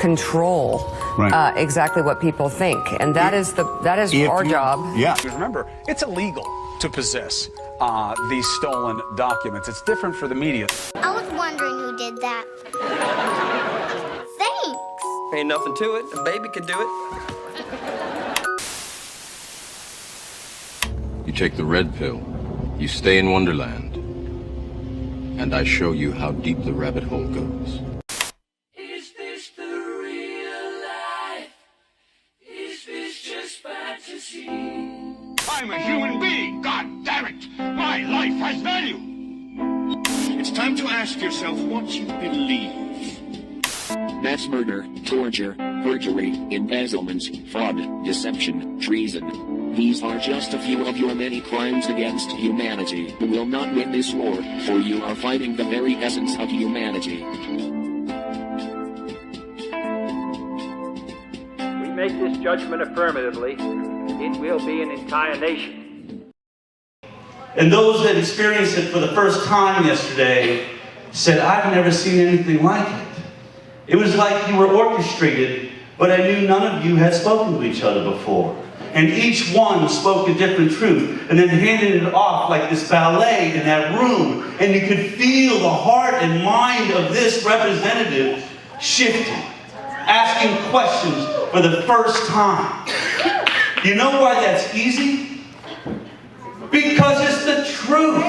control exactly what people think, and that is our job. Yeah. Remember, it's illegal to possess these stolen documents. It's different for the media. I was wondering who did that. Thanks. Ain't nothing to it. A baby could do it. You take the red pill, you stay in Wonderland, and I show you how deep the rabbit hole goes. Is this the real life? Is this just fantasy? I'm a human being, god damn it! My life has value! It's time to ask yourself what you believe. Mass murder, torture, perjury, embezzlement, fraud, deception, treason. These are just a few of your many crimes against humanity. You will not win this war, for you are fighting the very essence of humanity. We make this judgment affirmatively. It will be an entire nation. And those that experienced it for the first time yesterday said, I've never seen anything like it. It was like you were orchestrated, but I knew none of you had spoken to each other before. And each one spoke a different truth, and then handed it off like this ballet in that room, and you could feel the heart and mind of this representative shifting, asking questions for the first time. You know why that's easy? Because it's the truth.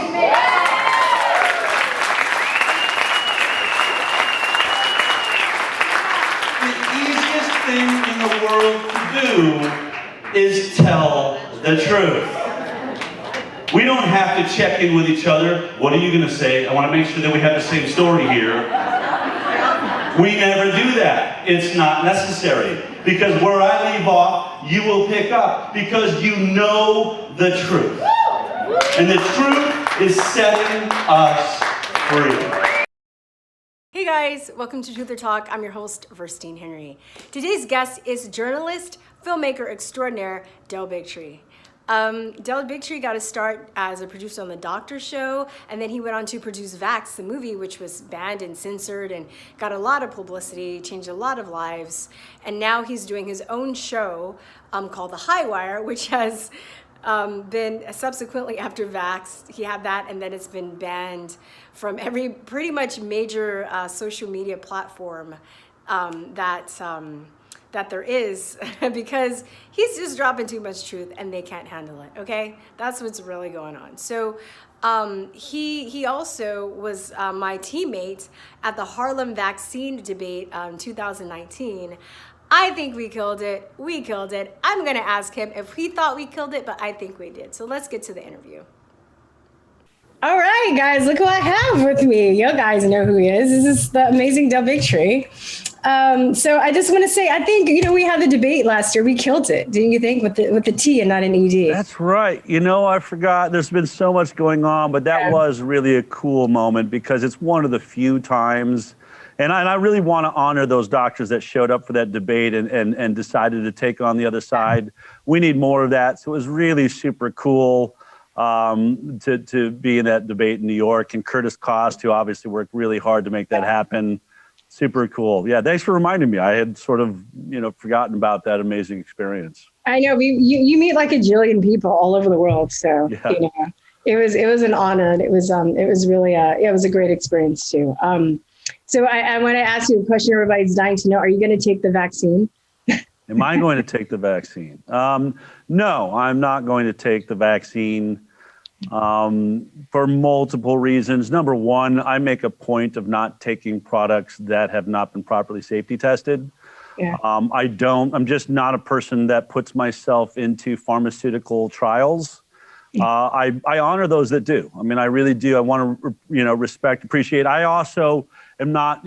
The easiest thing in the world to do is tell the truth. We don't have to check in with each other. What are you going to say? I want to make sure that we have the same story here. We never do that. It's not necessary. Because where I leave off, you will pick up. Because you know the truth. And the truth is setting us free. Hey guys, welcome to Truther Talk. I'm your host, Verstine Henry. Today's guest is journalist, filmmaker extraordinaire, Del BigTree. Del BigTree got his start as a producer on The Doctor Show, and then he went on to produce Vax, the movie, which was banned and censored and got a lot of publicity, changed a lot of lives. And now he's doing his own show called The Highwire, which has been subsequently after Vax, he had that, and then it's been banned from every pretty much major social media platform that there is because he's just dropping too much truth and they can't handle it, okay? That's what's really going on. So he also was my teammate at the Harlem vaccine debate in 2019. I think we killed it. We killed it. I'm gonna ask him if he thought we killed it, but I think we did. So let's get to the interview. All right, guys, look who I have with me. You guys know who he is. This is the amazing Del BigTree. So I just want to say, I think, we had the debate last year. We killed it, didn't you think, with the T and not an ED? That's right. I forgot. There's been so much going on, but that was really a cool moment because it's one of the few times. And I really want to honor those doctors that showed up for that debate and decided to take on the other side. We need more of that. So it was really super cool to be in that debate in New York. And Curtis Cost, who obviously worked really hard to make that happen. Super cool. Yeah, thanks for reminding me. I had sort of, forgotten about that amazing experience. I know. You meet like a jillion people all over the world. So, it was an honor. And it was really, it was a great experience too. So I want to ask you a question everybody's dying to know. Are you going to take the vaccine? Am I going to take the vaccine? No, I'm not going to take the vaccine for multiple reasons. Number one, I make a point of not taking products that have not been properly safety tested. Yeah. I'm just not a person that puts myself into pharmaceutical trials. I honor those that do. I mean, I really do. I want to, respect, appreciate. I also am not,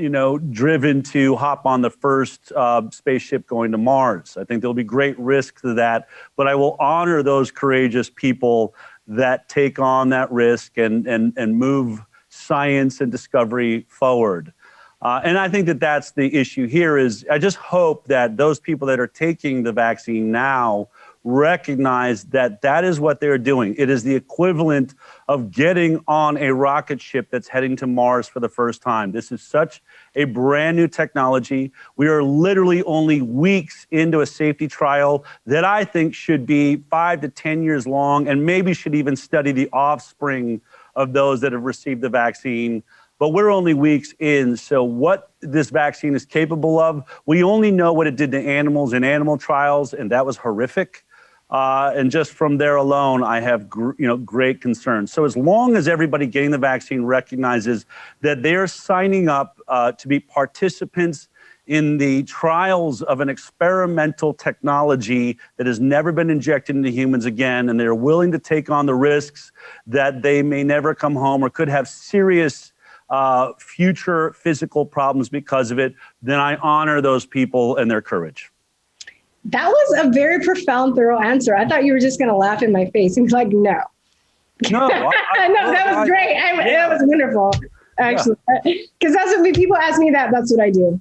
driven to hop on the first spaceship going to Mars. I think there'll be great risk to that, but I will honor those courageous people that take on that risk and move science and discovery forward. And I think that that's the issue here is I just hope that those people that are taking the vaccine now recognize that that is what they're doing. It is the equivalent of getting on a rocket ship that's heading to Mars for the first time. This is such a brand new technology. We are literally only weeks into a safety trial that I think should be 5 to 10 years long, and maybe should even study the offspring of those that have received the vaccine. But we're only weeks in, so what this vaccine is capable of, we only know what it did to animals in animal trials, and that was horrific. And just from there alone, I have great concerns. So as long as everybody getting the vaccine recognizes that they're signing up to be participants in the trials of an experimental technology that has never been injected into humans again, and they're willing to take on the risks that they may never come home or could have serious future physical problems because of it, then I honor those people and their courage. That was a very profound, thorough answer. I thought you were just going to laugh in my face and be like, no. No, no, that was great. That was wonderful, actually. Because that's what people ask me that's what I do.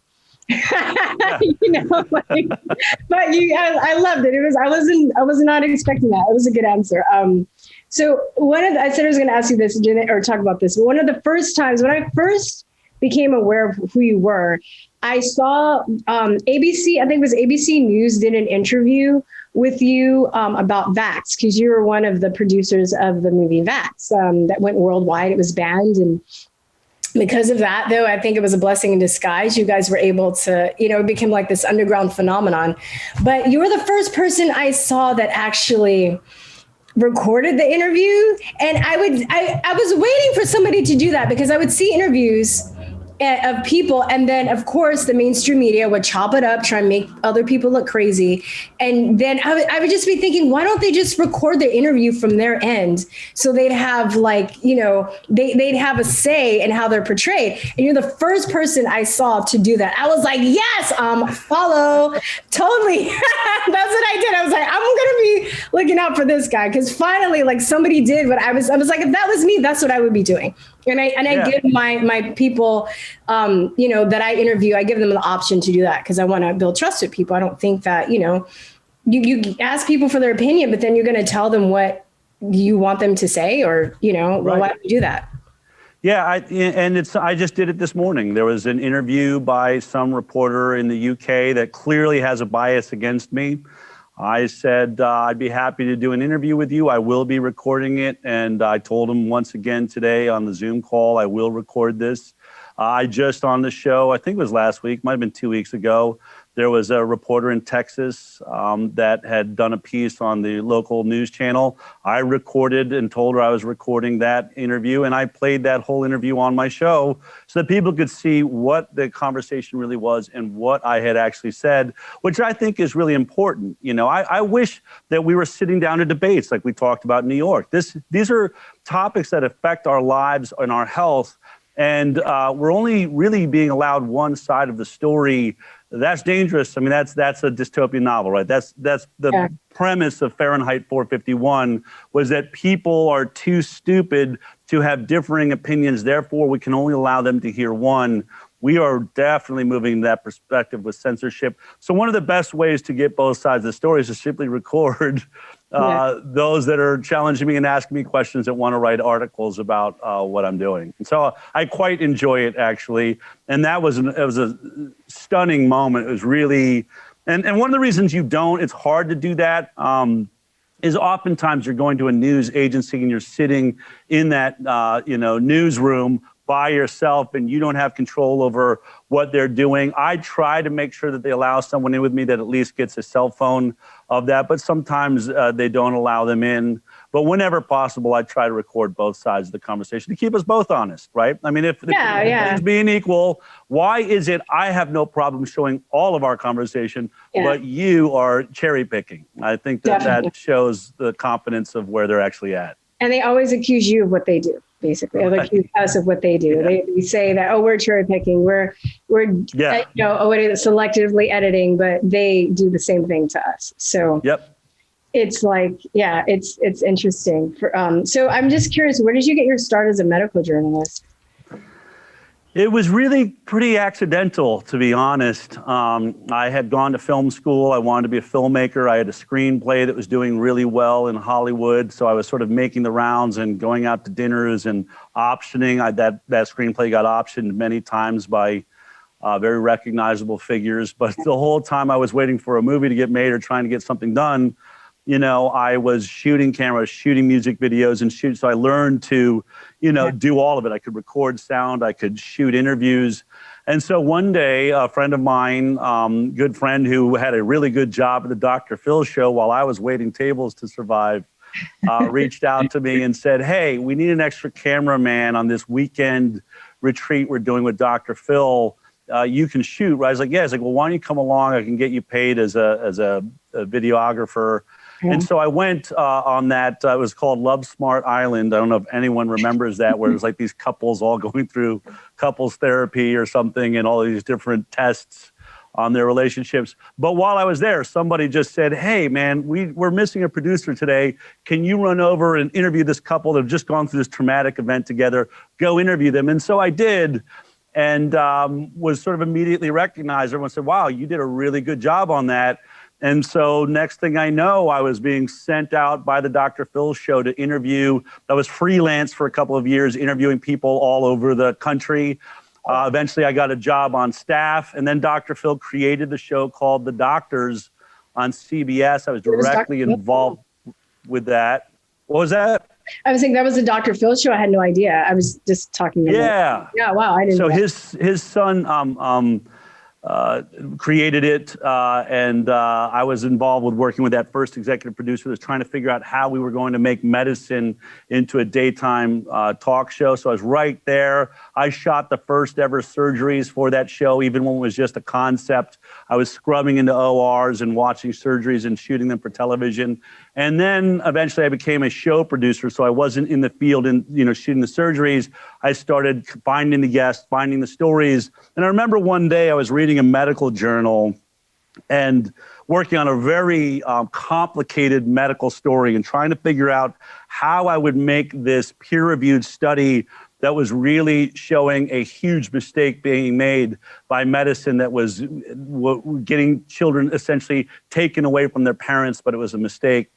You know, but I loved it. I was not expecting that. It was a good answer. So I said I was going to ask you this or talk about this. But one of the first times when I first became aware of who you were, I saw ABC, I think it was ABC News, did an interview with you about Vax, because you were one of the producers of the movie Vax that went worldwide. It was banned. And because of that, though, I think it was a blessing in disguise. You guys were able to, it became like this underground phenomenon. But you were the first person I saw that actually recorded the interview. And I was waiting for somebody to do that, because I would see interviews of people, and then of course the mainstream media would chop it up, try and make other people look crazy, and then I would just be thinking, why don't they just record the interview from their end, so they'd have they'd have a say in how they're portrayed. And you're the first person I saw to do that. I was like, yes, follow, totally. That's what I did. I was like, I'm gonna be looking out for this guy, because finally, somebody did what I was like, if that was me, that's what I would be doing. And I give my people, that I interview, I give them the option to do that, because I want to build trust with people. I don't think that, you ask people for their opinion, but then you're going to tell them what you want them to say, or, well, why don't you do that? Yeah, I just did it this morning. There was an interview by some reporter in the UK that clearly has a bias against me. I said, I'd be happy to do an interview with you. I will be recording it. And I told him once again today on the Zoom call, I will record this. I just on the show, I think it was last week, might have been 2 weeks ago, there was a reporter in Texas that had done a piece on the local news channel. I recorded and told her I was recording that interview, and I played that whole interview on my show so that people could see what the conversation really was and what I had actually said, which I think is really important. I wish that we were sitting down to debates like we talked about in New York. These are topics that affect our lives and our health, and we're only really being allowed one side of the story. That's dangerous. I mean, that's a dystopian novel, right? That's the premise of Fahrenheit 451, was that people are too stupid to have differing opinions. Therefore, we can only allow them to hear one. We are definitely moving in that perspective with censorship. So one of the best ways to get both sides of the story is to simply record those that are challenging me and asking me questions that want to write articles about what I'm doing. And so I quite enjoy it, actually. And it was a stunning moment. It was really, and one of the reasons it's hard to do that, is oftentimes you're going to a news agency and you're sitting in that, newsroom by yourself, and you don't have control over what they're doing. I try to make sure that they allow someone in with me that at least gets a cell phone of that, but sometimes they don't allow them in. But whenever possible, I try to record both sides of the conversation to keep us both honest, right? I mean, if things being equal, why is it I have no problem showing all of our conversation, but you are cherry picking? I think that shows the confidence of where they're actually at. And they always accuse you of what they do. Basically, they accuse us of what they do. They say that, we're cherry picking, we're selectively editing, but they do the same thing to us. So it's like, it's interesting. So I'm just curious, where did you get your start as a medical journalist? It was really pretty accidental, to be honest. I had gone to film school. I wanted to be a filmmaker. I had a screenplay that was doing really well in Hollywood. So I was sort of making the rounds and going out to dinners and optioning. That screenplay got optioned many times by very recognizable figures. But the whole time I was waiting for a movie to get made or trying to get something done, you know, I was shooting cameras, shooting music videos and shoot. So I learned to, you know, do all of it. I could record sound, I could shoot interviews. And so one day, a friend of mine, good friend who had a really good job at the Dr. Phil show while I was waiting tables to survive, reached out to me and said, hey, we need an extra cameraman on this weekend retreat we're doing with Dr. Phil. You can shoot, right? I was like, yeah. He's like, well, why don't you come along? I can get you paid as a videographer. And so I went on that. It was called Love Smart Island. I don't know if anyone remembers that, where it was like these couples all going through couples therapy or something and all these different tests on their relationships. But while I was there, somebody just said, hey, man, we're missing a producer today. Can you run over and interview this couple that have just gone through this traumatic event together? Go interview them. And so I did. And was sort of immediately recognized. Everyone said, wow, you did a really good job on that. And so next thing I know, I was being sent out by the Dr. Phil show to interview. I was freelance for a couple of years, interviewing people all over the country. Eventually, I got a job on staff. And then Dr. Phil created the show called The Doctors on CBS. I was directly involved with that. What was that? I was saying that was a Dr. Phil show. I had no idea. I was just talking about Yeah. Yeah, wow. I didn't So know. his son created it, and I was involved with working with that first executive producer that was trying to figure out how we were going to make medicine into a daytime talk show. So I was right there. I shot the first ever surgeries for that show, even when it was just a concept. I was scrubbing into ORs and watching surgeries and shooting them for television. And then eventually I became a show producer. So I wasn't in the field and, you know, shooting the surgeries. I started finding the guests, finding the stories. And I remember one day I was reading a medical journal and working on a very complicated medical story and trying to figure out how I would make this peer-reviewed study that was really showing a huge mistake being made by medicine that was getting children essentially taken away from their parents, but it was a mistake.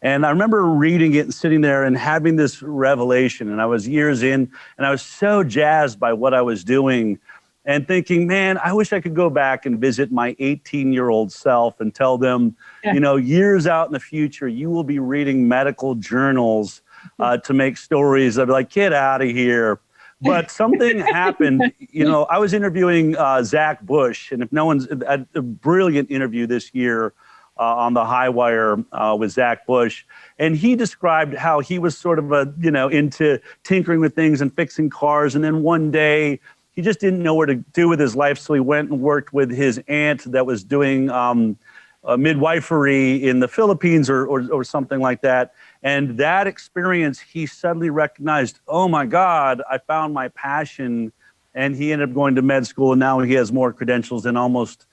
And I remember reading it and sitting there and having this revelation. And I was years in, and I was so jazzed by what I was doing and thinking, man, I wish I could go back and visit my 18-year-old self and tell them, you know, years out in the future, you will be reading medical journals to make stories. I'd be like, get out of here. But something happened. You know, I was interviewing Zach Bush, and if no one's had a brilliant interview this year on the Highwire with Zach Bush. And he described how he was sort of into tinkering with things and fixing cars. And then one day he just didn't know what to do with his life. So he went and worked with his aunt that was doing midwifery in the Philippines or something like that. And that experience, he suddenly recognized, oh my God, I found my passion. And he ended up going to med school, and now he has more credentials than almost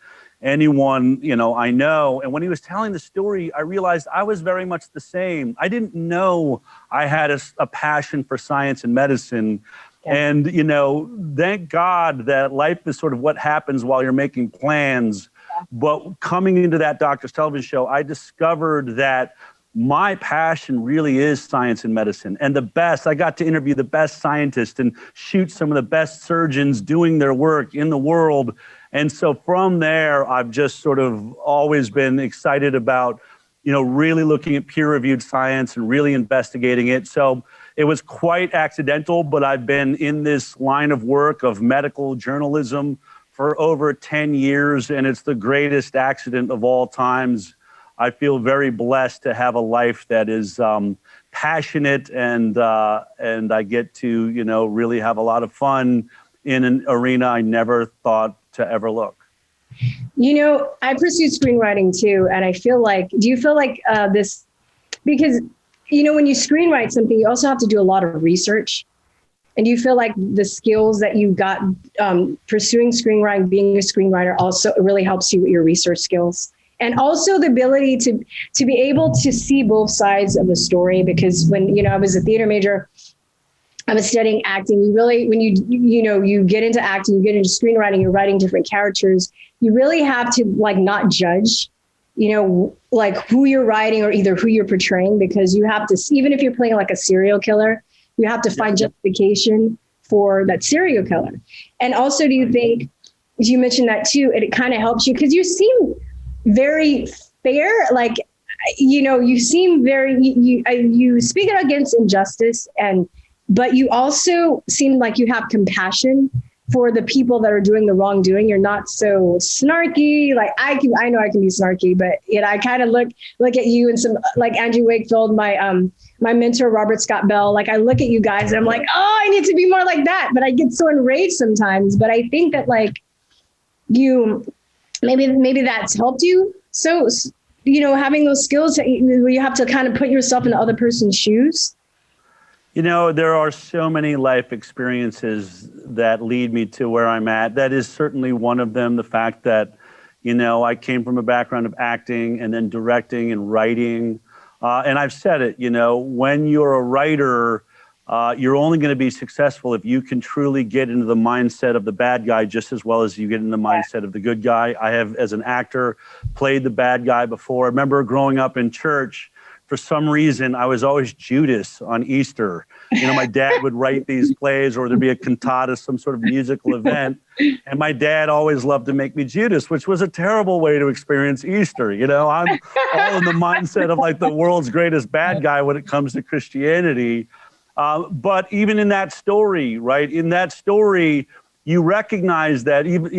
anyone, you know, I know. And when he was telling the story, I realized I was very much the same. I didn't know I had a passion for science and medicine. And, you know, thank God that life is sort of what happens while you're making plans. But coming into that Doctor's Television show, I discovered that my passion really is science and medicine. And the best, I got to interview the best scientists and shoot some of the best surgeons doing their work in the world. And so from there, I've just sort of always been excited about, you know, really looking at peer-reviewed science and really investigating it. So it was quite accidental, but I've been in this line of work of medical journalism for over 10 years, and it's the greatest accident of all times. I feel very blessed to have a life that is passionate, and I get to, you know, really have a lot of fun in an arena I never thought to ever look. You know, I pursued screenwriting too, and I feel like, do you feel like this, because, you know, when you screenwrite something, you also have to do a lot of research. And do you feel like the skills that you got pursuing screenwriting, being a screenwriter, also really helps you with your research skills? And also the ability to be able to see both sides of the story, because when, you know, I was a theater major, I was studying acting. You really, when you get into acting, you get into screenwriting, you're writing different characters. You really have to like not judge, like who you're writing or either who you're portraying, because you have to, even if you're playing like a serial killer, you have to find justification for that serial killer. And also, do you think, as you mentioned that too, it kind of helps you because you seem very fair, like, you seem very, you speak out against injustice, but you also seem like you have compassion for the people that are doing the wrongdoing. You're not so snarky. Like I know I can be snarky, but I kind of look at you and some like Andrew Wakefield, my mentor, Robert Scott Bell. Like I look at you guys and I'm like, oh, I need to be more like that. But I get so enraged sometimes. But I think that like maybe that's helped you. So, having those skills where you have to kind of put yourself in the other person's shoes. There are so many life experiences that lead me to where I'm at. That is certainly one of them. The fact that, I came from a background of acting and then directing and writing. And I've said it, when you're a writer, you're only going to be successful if you can truly get into the mindset of the bad guy just as well as you get in the mindset of the good guy. I have, as an actor, played the bad guy before. I remember growing up in church. For some reason, I was always Judas on Easter. My dad would write these plays, or there'd be a cantata, some sort of musical event. And my dad always loved to make me Judas, which was a terrible way to experience Easter. I'm all in the mindset of like the world's greatest bad guy when it comes to Christianity. But even in that story, right? In that story, you recognize that even,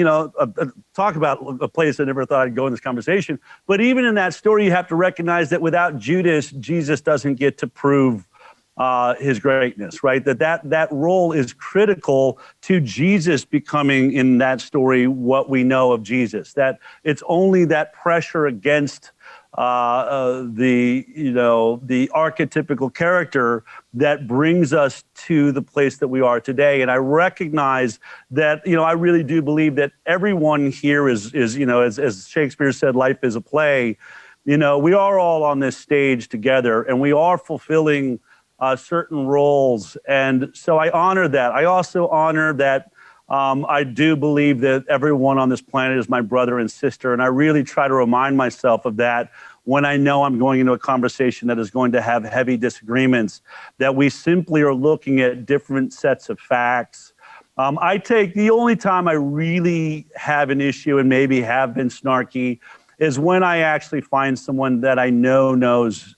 talk about a place I never thought I'd go in this conversation. But even in that story, you have to recognize that without Judas, Jesus doesn't get to prove his greatness, right? That role is critical to Jesus becoming in that story what we know of Jesus. That it's only that pressure against the archetypical character that brings us to the place that we are today. And I recognize that, I really do believe that everyone here is as Shakespeare said, life is a play. We are all on this stage together and we are fulfilling certain roles. And so I honor that. I also honor that I do believe that everyone on this planet is my brother and sister, and I really try to remind myself of that when I know I'm going into a conversation that is going to have heavy disagreements, that we simply are looking at different sets of facts. The only time I really have an issue and maybe have been snarky is when I actually find someone that I know knows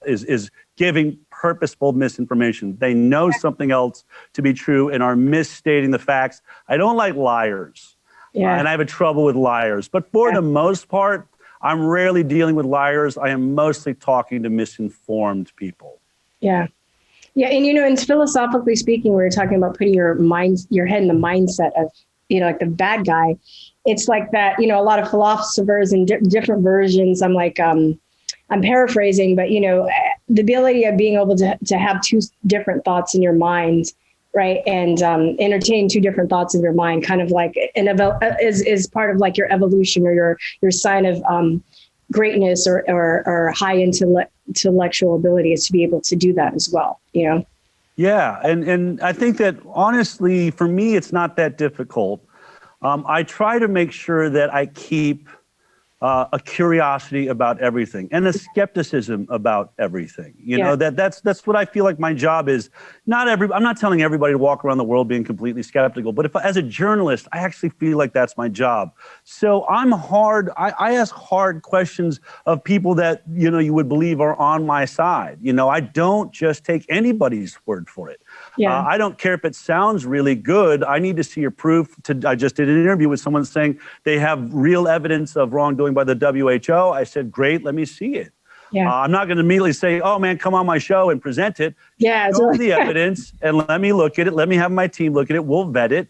is giving purposeful misinformation. They know something else to be true and are misstating the facts. I don't like liars. Yeah. And I have trouble with liars. But for the most part, I'm rarely dealing with liars. I am mostly talking to misinformed people. Yeah. Yeah. And, and philosophically speaking, we were talking about putting your head in the mindset of, like the bad guy. It's like that, a lot of philosophers and different versions. I'm like, I'm paraphrasing, but, the ability of being able to have two different thoughts in your mind, right? And entertain two different thoughts in your mind, kind of like is part of like your evolution or your sign of greatness or high intellectual ability is to be able to do that as well, Yeah. And I think that honestly, for me, it's not that difficult. I try to make sure that I keep a curiosity about everything and a skepticism about everything. That's what I feel like my job is. I'm not telling everybody to walk around the world being completely skeptical, but as a journalist, I actually feel like that's my job. So I ask hard questions of people that, you would believe are on my side. I don't just take anybody's word for it. Yeah. I don't care if it sounds really good. I need to see your proof. I just did an interview with someone saying they have real evidence of wrongdoing by the WHO. I said, great, let me see it. Yeah. I'm not going to immediately say, oh, man, come on my show and present it. Yeah, show me the evidence and let me look at it. Let me have my team look at it. We'll vet it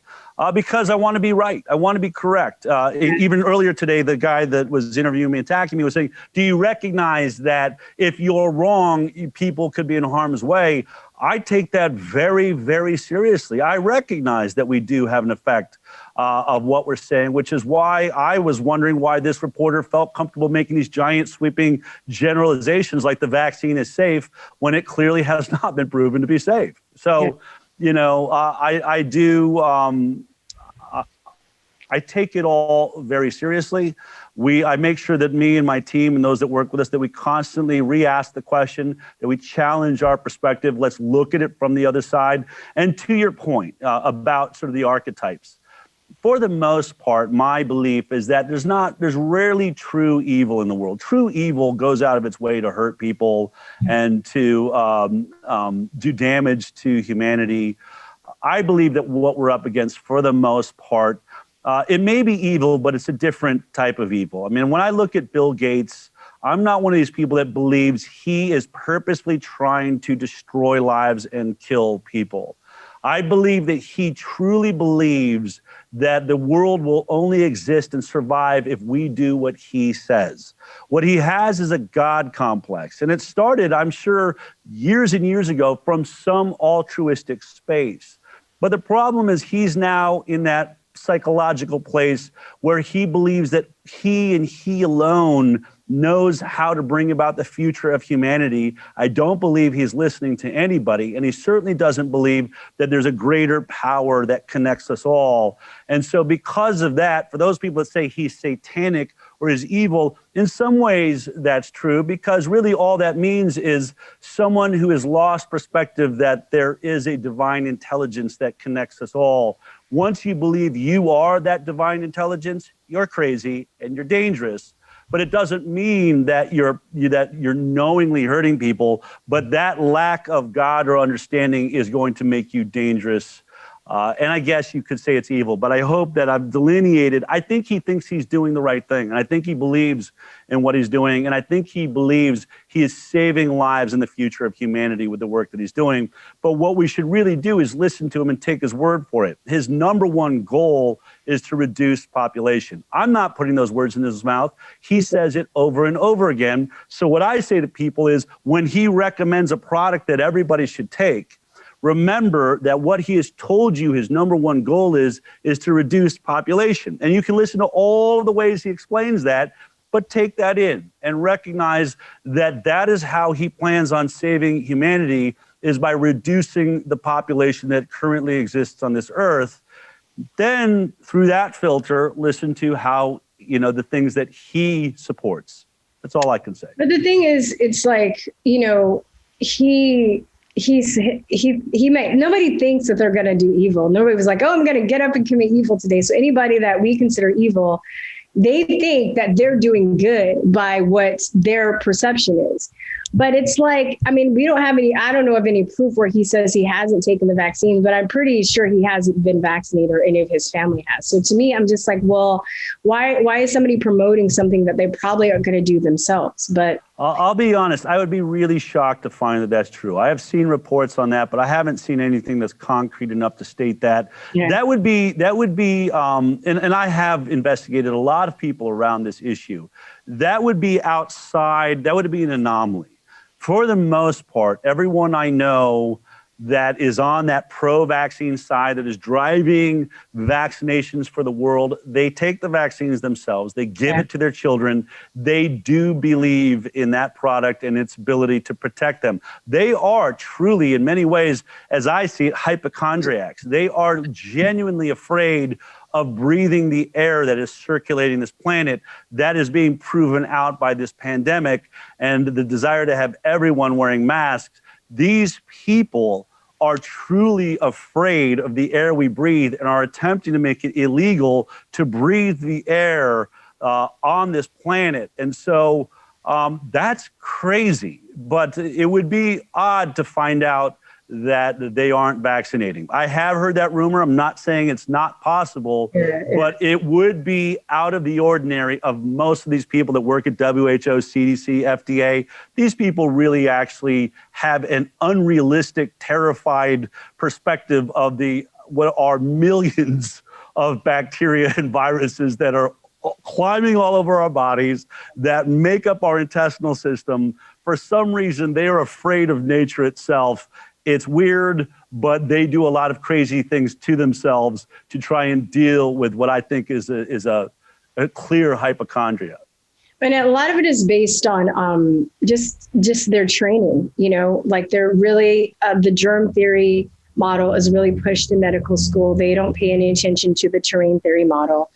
because I want to be right. I want to be correct. Even earlier today, the guy that was interviewing me, attacking me, was saying, do you recognize that if you're wrong, people could be in harm's way? I take that very, very seriously. I recognize that we do have an effect of what we're saying, which is why I was wondering why this reporter felt comfortable making these giant sweeping generalizations like the vaccine is safe when it clearly has not been proven to be safe. So, I do. I take it all very seriously. I make sure that me and my team and those that work with us, that we constantly re-ask the question, that we challenge our perspective. Let's look at it from the other side. And to your point about sort of the archetypes, for the most part, my belief is that there's rarely true evil in the world. True evil goes out of its way to hurt people and to do damage to humanity. I believe that what we're up against, for the most part, it may be evil, but it's a different type of evil. I mean, when I look at Bill Gates, I'm not one of these people that believes he is purposely trying to destroy lives and kill people. I believe that he truly believes that the world will only exist and survive if we do what he says. What he has is a God complex. And it started, I'm sure, years and years ago from some altruistic space. But the problem is he's now in that psychological place where he believes that he and he alone knows how to bring about the future of humanity. I don't believe he's listening to anybody, and he certainly doesn't believe that there's a greater power that connects us all. And so because of that, for those people that say he's satanic or is evil, in some ways that's true, because really all that means is someone who has lost perspective that there is a divine intelligence that connects us all. Once you believe you are that divine intelligence, you're crazy and you're dangerous. But it doesn't mean that you're knowingly hurting people, but that lack of God or understanding is going to make you dangerous. And I guess you could say it's evil, but I hope that I've delineated. I think he thinks he's doing the right thing. And I think he believes in what he's doing. And I think he believes he is saving lives in the future of humanity with the work that he's doing. But what we should really do is listen to him and take his word for it. His number one goal is to reduce population. I'm not putting those words in his mouth. He says it over and over again. So what I say to people is when he recommends a product that everybody should take, remember that what he has told you his number one goal is to reduce population. And you can listen to all of the ways he explains that, but take that in and recognize that that is how he plans on saving humanity, is by reducing the population that currently exists on this earth. Then through that filter, listen to how, the things that he supports. That's all I can say. But the thing is, it's like, he might, nobody thinks that they're going to do evil. Nobody was like, oh, I'm going to get up and commit evil today. So anybody that we consider evil, they think that they're doing good by what their perception is. But it's like, I don't know of any proof where he says he hasn't taken the vaccine, but I'm pretty sure he hasn't been vaccinated or any of his family has. So to me, I'm just like, well, why is somebody promoting something that they probably aren't going to do themselves? But I'll be honest, I would be really shocked to find that that's true. I have seen reports on that, but I haven't seen anything that's concrete enough to state that. Yeah. That would be, and I have investigated a lot of people around this issue. That would be outside, that would be an anomaly. For the most part, everyone I know that is on that pro-vaccine side, that is driving vaccinations for the world, they take the vaccines themselves, they give it to their children, they do believe in that product and its ability to protect them. They are truly, in many ways, as I see it, hypochondriacs. They are genuinely afraid of breathing the air that is circulating this planet. That is being proven out by this pandemic and the desire to have everyone wearing masks. These people are truly afraid of the air we breathe and are attempting to make it illegal to breathe the air on this planet. And so that's crazy, but it would be odd to find out that they aren't vaccinating. I have heard that rumor. I'm not saying it's not possible, but it would be out of the ordinary of most of these people that work at WHO, CDC, FDA. These people really actually have an unrealistic, terrified perspective of what are millions of bacteria and viruses that are climbing all over our bodies, that make up our intestinal system. For some reason, they are afraid of nature itself. It's weird, but they do a lot of crazy things to themselves to try and deal with what I think is a clear hypochondria. And a lot of it is based on just their training, like they're really the germ theory model is really pushed in medical school. They don't pay any attention to the terrain theory model.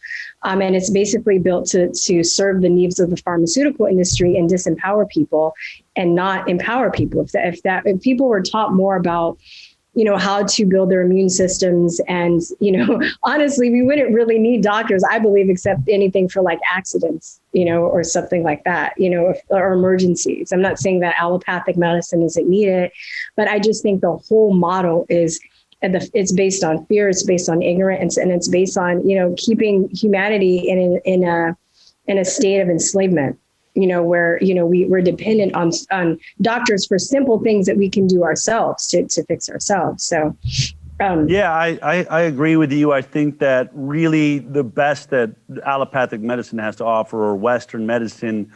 And it's basically built to serve the needs of the pharmaceutical industry and disempower people and not empower people. If people were taught more about, how to build their immune systems. And, honestly, we wouldn't really need doctors, I believe, except anything for like accidents, or something like that, or emergencies. I'm not saying that allopathic medicine isn't needed, but I just think the whole model it's based on fear, it's based on ignorance, and it's based on, keeping humanity in a state of enslavement. Where, we're dependent on doctors for simple things that we can do ourselves to fix ourselves. So, yeah, I agree with you. I think that really the best that allopathic medicine has to offer, or Western medicine,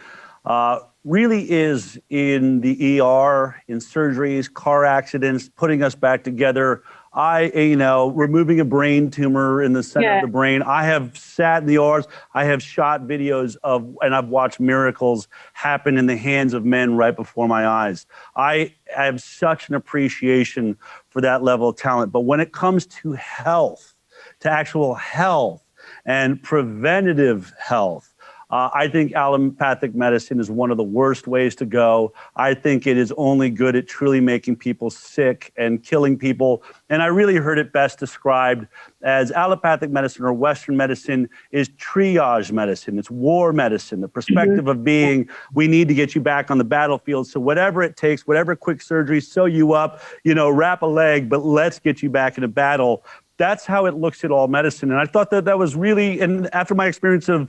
really is in the ER, in surgeries, car accidents, putting us back together. Removing a brain tumor in the center of the brain. I have sat in the ERs. I have shot videos and I've watched miracles happen in the hands of men right before my eyes. I have such an appreciation for that level of talent. But when it comes to health, to actual health and preventative health, I think allopathic medicine is one of the worst ways to go. I think it is only good at truly making people sick and killing people. And I really heard it best described as allopathic medicine, or Western medicine, is triage medicine. It's war medicine, the perspective of being, we need to get you back on the battlefield. So whatever it takes, whatever quick surgery, sew you up, wrap a leg, but let's get you back in a battle. That's how it looks at all medicine. And I thought that was really, and after my experience of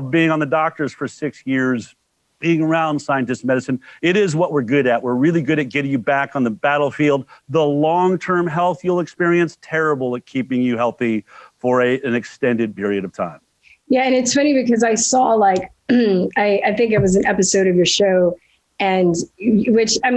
being on the doctors for 6 years, being around scientist medicine, it is what we're good at. We're really good at getting you back on the battlefield. The long-term health you'll experience, terrible at keeping you healthy for an extended period of time. Yeah, and it's funny because I saw I think it was an episode of your show, and which, I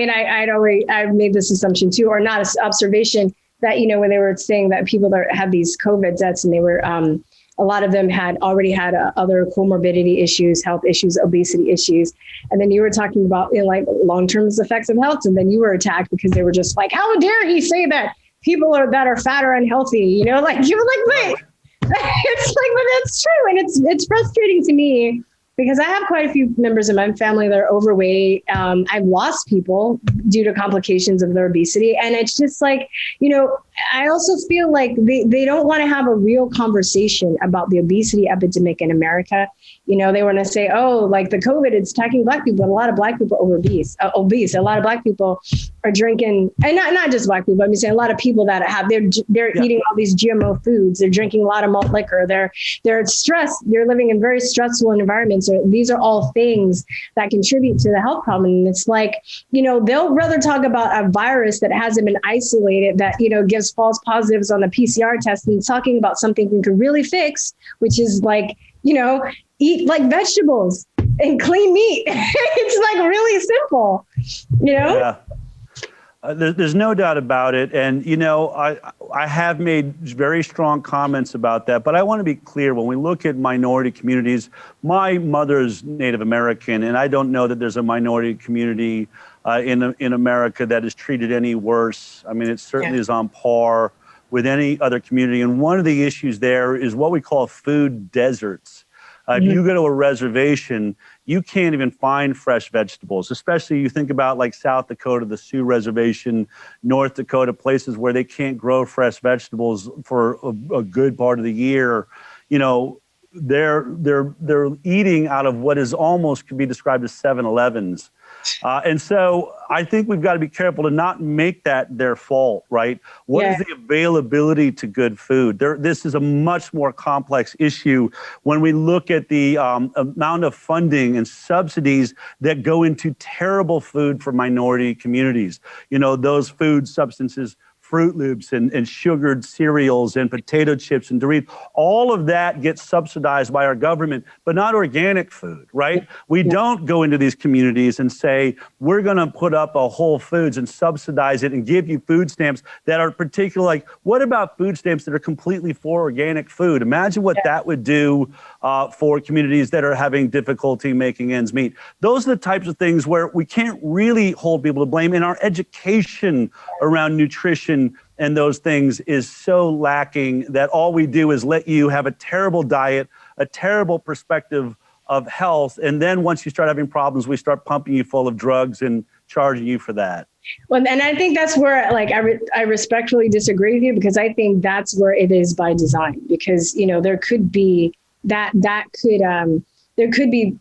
made this assumption too, or not an observation, that, when they were saying that people that have these COVID deaths, and they were, a lot of them had already had other comorbidity issues, health issues, obesity issues. And then you were talking about, long-term effects of health. And then you were attacked because they were just like, how dare he say that people that are fat are unhealthy? You were like, wait, it's like, but that's true. And it's frustrating to me, because I have quite a few members of my family that are overweight. I've lost people due to complications of their obesity. And it's just like, I also feel like they don't want to have a real conversation about the obesity epidemic in America. They want to say, the COVID, it's attacking Black people. And a lot of Black people are obese. A lot of Black people are drinking, and not just Black people. I'm saying a lot of people that they're eating all these GMO foods. They're drinking a lot of malt liquor. They're stressed. They're living in very stressful environments. These are all things that contribute to the health problem. And it's like, they'll rather talk about a virus that hasn't been isolated, that, gives false positives on the PCR test, and talking about something we could really fix, which is eat like vegetables and clean meat. It's like really simple, Yeah. There's no doubt about it. And, I have made very strong comments about that. But I want to be clear, when we look at minority communities, my mother's Native American, and I don't know that there's a minority community in America that is treated any worse. I mean, it certainly is on par with any other community. And one of the issues there is what we call food deserts. If you go to a reservation, you can't even find fresh vegetables, especially you think about like South Dakota, the Sioux Reservation, North Dakota, places where they can't grow fresh vegetables for a good part of the year. They're eating out of what is almost could be described as 7-Elevens. And so I think we've got to be careful to not make that their fault, right? What is the availability to good food? This is a much more complex issue when we look at the amount of funding and subsidies that go into terrible food for minority communities. Those food substances, Fruit Loops and sugared cereals and potato chips and Doritos, all of that gets subsidized by our government, but not organic food, right? We don't go into these communities and say, we're going to put up a Whole Foods and subsidize it and give you food stamps that are particular. Like, what about food stamps that are completely for organic food? Imagine what that would do for communities that are having difficulty making ends meet. Those are the types of things where we can't really hold people to blame in our education around nutrition nutrition and those things is so lacking that all we do is let you have a terrible diet, a terrible perspective of health. And then once you start having problems, we start pumping you full of drugs and charging you for that. Well, and I think that's where, like, I respectfully disagree with you, because I think that's where it is by design, because, you know, there could be there could be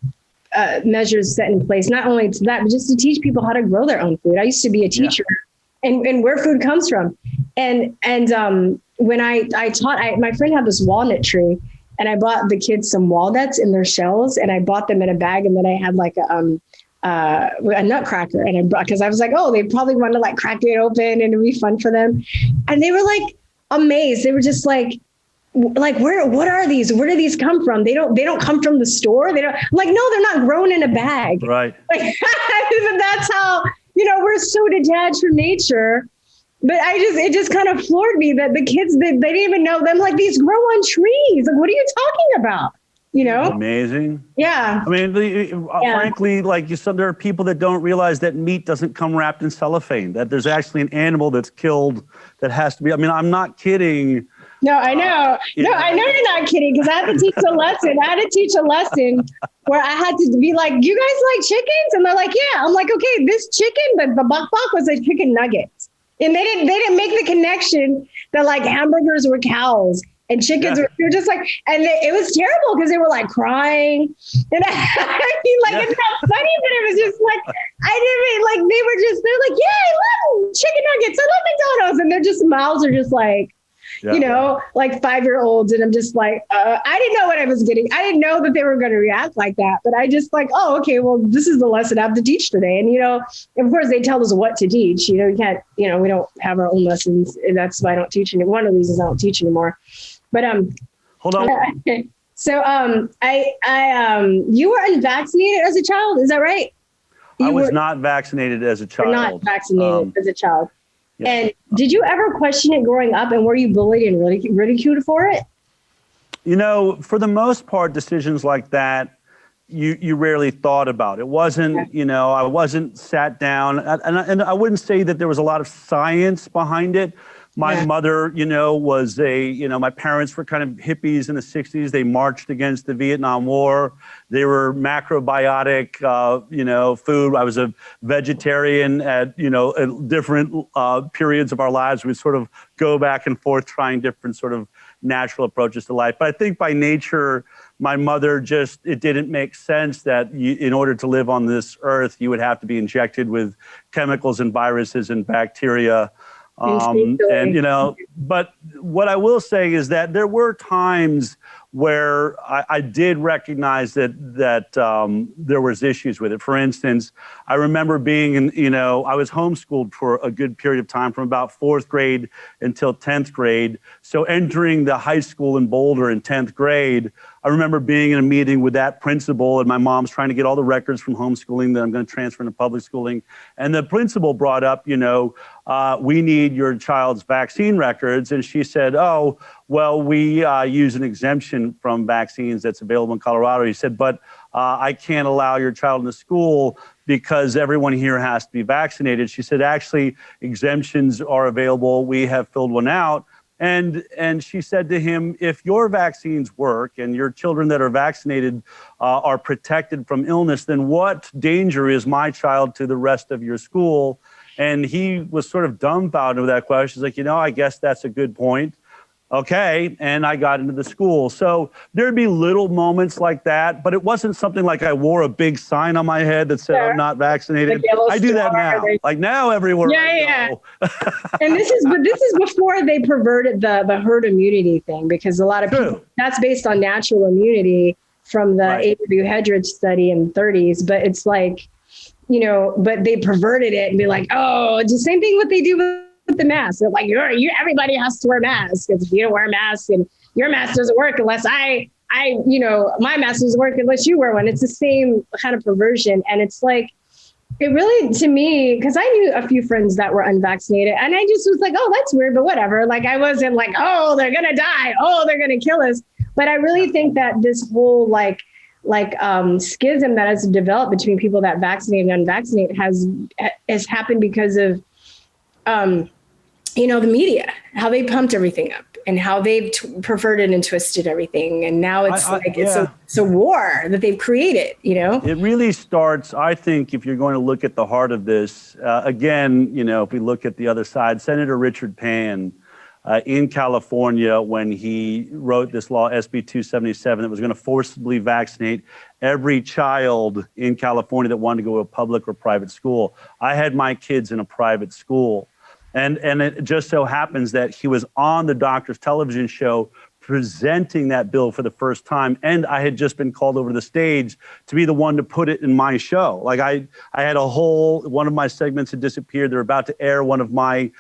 measures set in place, not only to that, but just to teach people how to grow their own food. I used to be a teacher, and where food comes from. And when I taught, my friend had this walnut tree, and I bought the kids some walnuts in their shells, and I bought them in a bag, and then I had like a nutcracker, and because I was like, oh, they probably want to like crack it open and it'd be fun for them. And they were like amazed. They were just like, what are these? Where do these come from? They don't come from the store. They don't, I'm like, no, they're not grown in a bag. Right. Like, that's how, you know, we're so detached from nature. But it just kind of floored me that the kids, they didn't even know them. Like, these grow on trees. Like, what are you talking about? You know? Amazing. Yeah. I mean, frankly, like you said, there are people that don't realize that meat doesn't come wrapped in cellophane, that there's actually an animal that's killed that has to be, I mean, I'm not kidding. No, I know. No, I know you're not kidding, because I had to teach a lesson. I had to teach a lesson where I had to be like, you guys like chickens? And they're like, yeah. I'm like, okay, this chicken, the bok was a chicken nugget. And they didn't make the connection that like hamburgers were cows and chickens were just like, and it was terrible because they were like crying. And I mean, like, it's not funny, but it was just like, they're like, yeah, I love chicken nuggets. I love McDonald's. And their just mouths are just like, you know, like 5-year-olds. And I'm just like, I didn't know what I was getting. I didn't know that they were going to react like that. But I just like, oh, okay, well, this is the lesson I have to teach today. And, you know, of course, they tell us what to teach. You know, you can't, you know, we don't have our own lessons. And that's why I don't teach anymore. One of the reasons I don't teach anymore. But hold on. So you were unvaccinated as a child. Is that right? I was not vaccinated as a child. Not vaccinated as a child. Yeah. And did you ever question it growing up, and were you bullied and ridiculed for it? You know, for the most part, decisions like that, you rarely thought about. It wasn't, you know, I wasn't sat down, and I wouldn't say that there was a lot of science behind it. My mother, you know, was my parents were kind of hippies in the 60s. They marched against the Vietnam War. They were macrobiotic, food. I was a vegetarian at different periods of our lives. We'd sort of go back and forth trying different sort of natural approaches to life. But I think by nature, my mother it didn't make sense that in order to live on this earth, you would have to be injected with chemicals and viruses and bacteria. But what I will say is that there were times where I did recognize that there was issues with it. For instance, I remember being I was homeschooled for a good period of time from about 4th grade until 10th grade. So entering the high school in Boulder in 10th grade, I remember being in a meeting with that principal, and my mom's trying to get all the records from homeschooling that I'm going to transfer into public schooling. And the principal brought up, we need your child's vaccine records. And she said, oh, well, we use an exemption from vaccines that's available in Colorado. He said, but I can't allow your child in the school because everyone here has to be vaccinated. She said, actually, exemptions are available. We have filled one out. And she said to him, if your vaccines work and your children that are vaccinated are protected from illness, then what danger is my child to the rest of your school? And he was sort of dumbfounded with that question. He's like, I guess that's a good point. Okay. And I got into the school. So there'd be little moments like that, but it wasn't something like I wore a big sign on my head that said I'm not vaccinated. I do that now. Like now everywhere I go. And this is before they perverted the herd immunity thing, because a lot of people, that's based on natural immunity from the A.W. Hedridge study in the 30s. But it's like, but they perverted it and be like, oh, it's the same thing what they do with the mask. They're like, everybody has to wear masks, because if you don't wear a mask and your mask doesn't work unless my mask doesn't work unless you wear one. It's the same kind of perversion. And it's like, it really, to me, because I knew a few friends that were unvaccinated, and I just was like, oh, that's weird, but whatever. Like, I wasn't like, oh, they're going to die. Oh, they're going to kill us. But I really think that this whole schism that has developed between people that vaccinate and unvaccinate has happened because of, the media, how they pumped everything up and how they've perverted and twisted everything. And now it's it's a war that they've created, It really starts, I think, if you're going to look at the heart of this, again, if we look at the other side, Senator Richard Pan in California, when he wrote this law, SB 277, that was going to forcibly vaccinate every child in California that wanted to go to a public or private school. I had my kids in a private school. And it just so happens that he was on the doctor's television show presenting that bill for the first time. And I had just been called over to the stage to be the one to put it in my show. Like I had one of my segments had disappeared. They're about to air one of my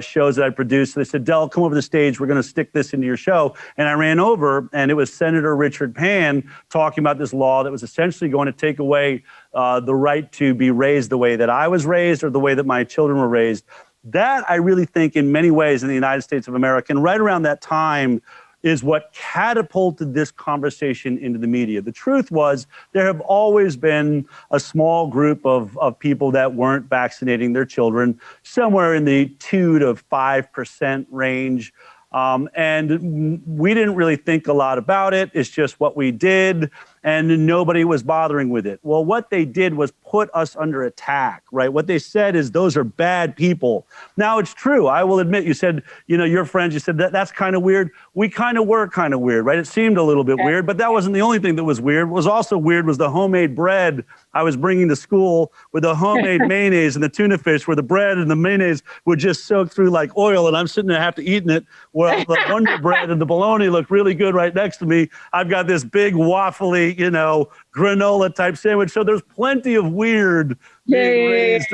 shows that I produced. They said, Del, come over the stage. We're going to stick this into your show. And I ran over, and it was Senator Richard Pan talking about this law that was essentially going to take away the right to be raised the way that I was raised or the way that my children were raised. That, I really think, in many ways in the United States of America, and right around that time, is what catapulted this conversation into the media. The truth was, there have always been a small group of people that weren't vaccinating their children, somewhere in the 2 to 5% range. And we didn't really think a lot about it. It's just what we did, and nobody was bothering with it. Well, what they did was put us under attack, right? What they said is those are bad people. Now, it's true. I will admit, you said, your friends, you said that's kind of weird. We kind of were kind of weird, right? It seemed a little bit weird, but that wasn't the only thing that was weird. What was also weird was the homemade bread I was bringing to school with the homemade mayonnaise and the tuna fish, where the bread and the mayonnaise would just soak through like oil, and I'm sitting there half eating it. Well, the Wonder Bread and the bologna look really good right next to me. I've got this big waffly, granola type sandwich. So there's plenty of weird being raised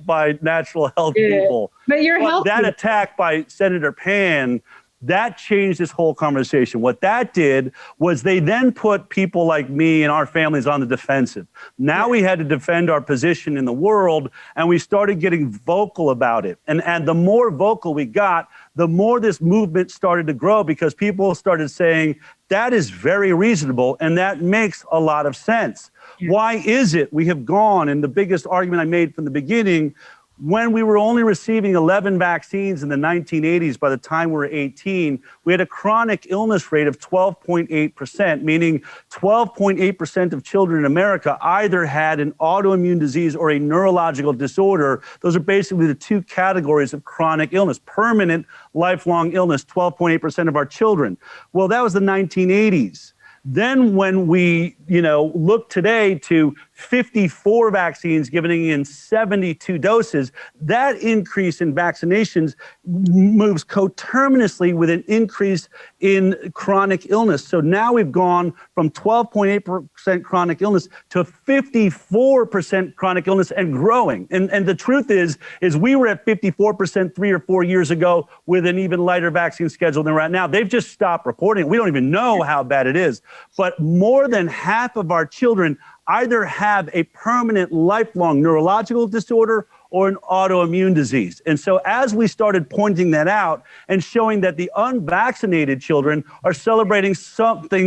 by natural health people. But you're healthy. That attack by Senator Pan, that changed this whole conversation. What that did was they then put people like me and our families on the defensive. Now we had to defend our position in the world, and we started getting vocal about it. And the more vocal we got, the more this movement started to grow, because people started saying, that is very reasonable, and that makes a lot of sense. Why is it we have gone, and the biggest argument I made from the beginning, when we were only receiving 11 vaccines in the 1980s, by the time we were 18, we had a chronic illness rate of 12.8%, meaning 12.8% of children in America either had an autoimmune disease or a neurological disorder. Those are basically the two categories of chronic illness. Permanent, lifelong illness, 12.8% of our children. Well, that was the 1980s. Then when we, look today to 54 vaccines given in 72 doses, that increase in vaccinations moves coterminously with an increase in chronic illness. So now we've gone from 12.8% chronic illness to 54% chronic illness and growing. And the truth is we were at 54% 3 or 4 years ago with an even lighter vaccine schedule than we're at now. They've just stopped reporting it. We don't even know how bad it is. But more than half of our children either have a permanent lifelong neurological disorder or an autoimmune disease. And so as we started pointing that out and showing that the unvaccinated children are celebrating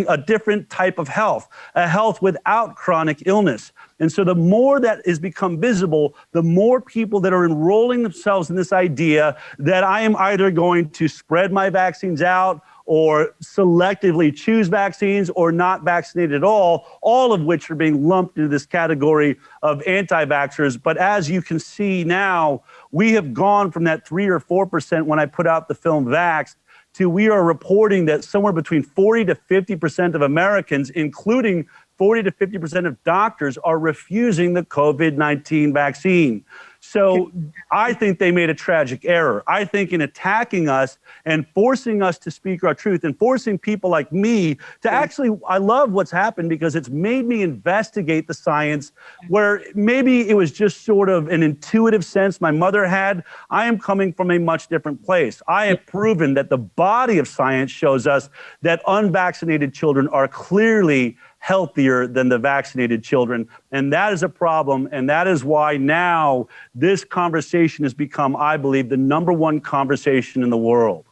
a different type of health, a health without chronic illness. And so the more that has become visible, the more people that are enrolling themselves in this idea that I am either going to spread my vaccines out or selectively choose vaccines or not vaccinate at all of which are being lumped into this category of anti-vaxxers. But as you can see now, we have gone from that 3 or 4% when I put out the film Vaxxed to we are reporting that somewhere between 40 to 50% of Americans, including 40 to 50% of doctors, are refusing the COVID-19 vaccine. So I think they made a tragic error. I think in attacking us and forcing us to speak our truth and forcing people like me to actually, I love what's happened because it's made me investigate the science where maybe it was just sort of an intuitive sense my mother had. I am coming from a much different place. I have proven that the body of science shows us that unvaccinated children are clearly healthier than the vaccinated children. And that is a problem. And that is why now this conversation has become, I believe, the #1 conversation in the world.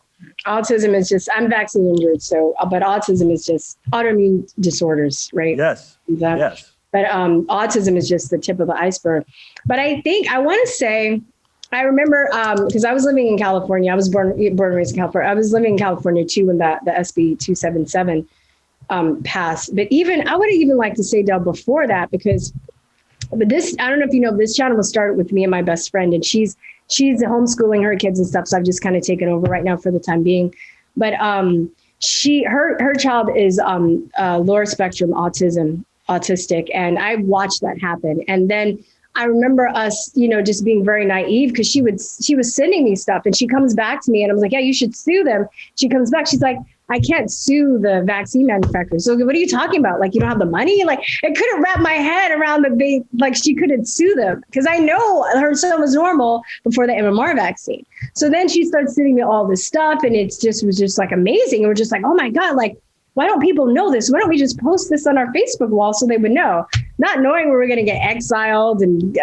Autism is just, I'm vaccine injured, but autism is just autoimmune disorders, right? Yes, yes. But autism is just the tip of the iceberg. But I think I want to say I remember because I was living in California. I was born and raised in California. I was living in California too when the SB 277 passed. But even I would even like to say, Del, before that, because this, I don't know if you know, this channel was started with me and my best friend, and she's homeschooling her kids and stuff. So I've just kind of taken over right now for the time being. But her child is lower spectrum autistic, and I watched that happen. And then I remember us, just being very naive because she was sending me stuff, and she comes back to me and I was like, yeah, you should sue them. She comes back, she's like, I can't sue the vaccine manufacturers. So what are you talking about? Like, you don't have the money? Like, I couldn't wrap my head around she couldn't sue them because I know her son was normal before the MMR vaccine. So then she starts sending me all this stuff, and was just like amazing. And we're just like, oh my God, like, why don't people know this? Why don't we just post this on our Facebook wall so they would know? Not knowing we were going to get exiled and,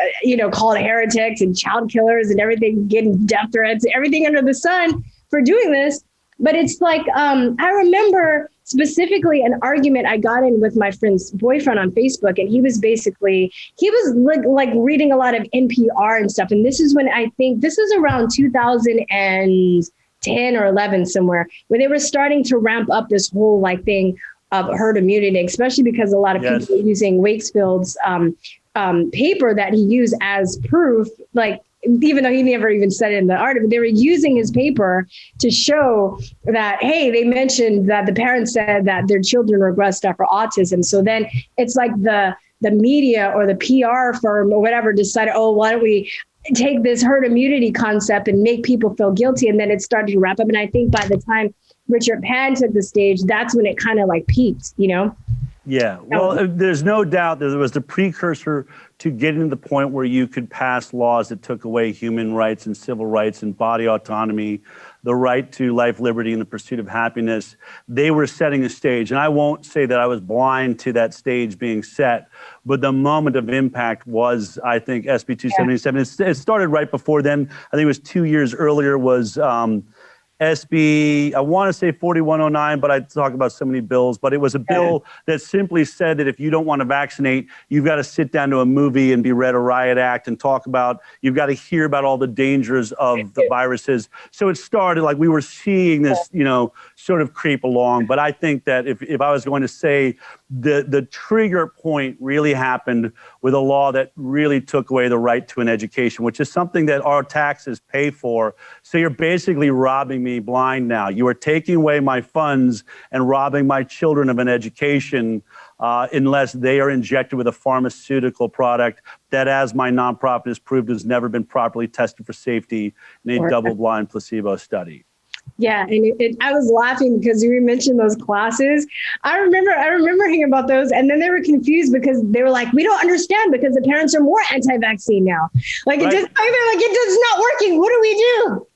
called heretics and child killers and everything, getting death threats, everything under the sun for doing this. But it's like, I remember specifically an argument I got in with my friend's boyfriend on Facebook. And he was like reading a lot of NPR and stuff. And this is when I think this is around 2010 or 11 somewhere, where they were starting to ramp up this whole thing of herd immunity, especially because a lot of people were using Wakefield's paper that he used as proof, even though he never even said it in the article, they were using his paper to show that, hey, they mentioned that the parents said that their children regressed after autism. So then it's like the media or the PR firm or whatever decided, oh, why don't we take this herd immunity concept and make people feel guilty? And then it started to wrap up. And I think by the time Richard Pan took the stage, that's when it kind of peaked, Yeah, well, there's no doubt that there was the precursor to getting to the point where you could pass laws that took away human rights and civil rights and body autonomy, the right to life, liberty, and the pursuit of happiness. They were setting a stage. And I won't say that I was blind to that stage being set, but the moment of impact was, I think, SB 277. It started right before then. I think it was 2 years earlier was SB, I want to say 4109, but I talk about so many bills, but it was a bill that simply said that if you don't want to vaccinate, you've got to sit down to a movie and be read a riot act and talk about, you've got to hear about all the dangers of the viruses. So it started we we were seeing this, sort of creep along. But I think that if I was going to say the trigger point really happened with a law that really took away the right to an education, which is something that our taxes pay for. So you're basically robbing me blind now. You are taking away my funds and robbing my children of an education unless they are injected with a pharmaceutical product that, as my nonprofit has proved, has never been properly tested for safety in a double-blind placebo study. Yeah, and I was laughing because you mentioned those classes. I remember hearing about those, and then they were confused because they were like, "We don't understand because the parents are more anti-vaccine now. It just it's not working. What do we do?"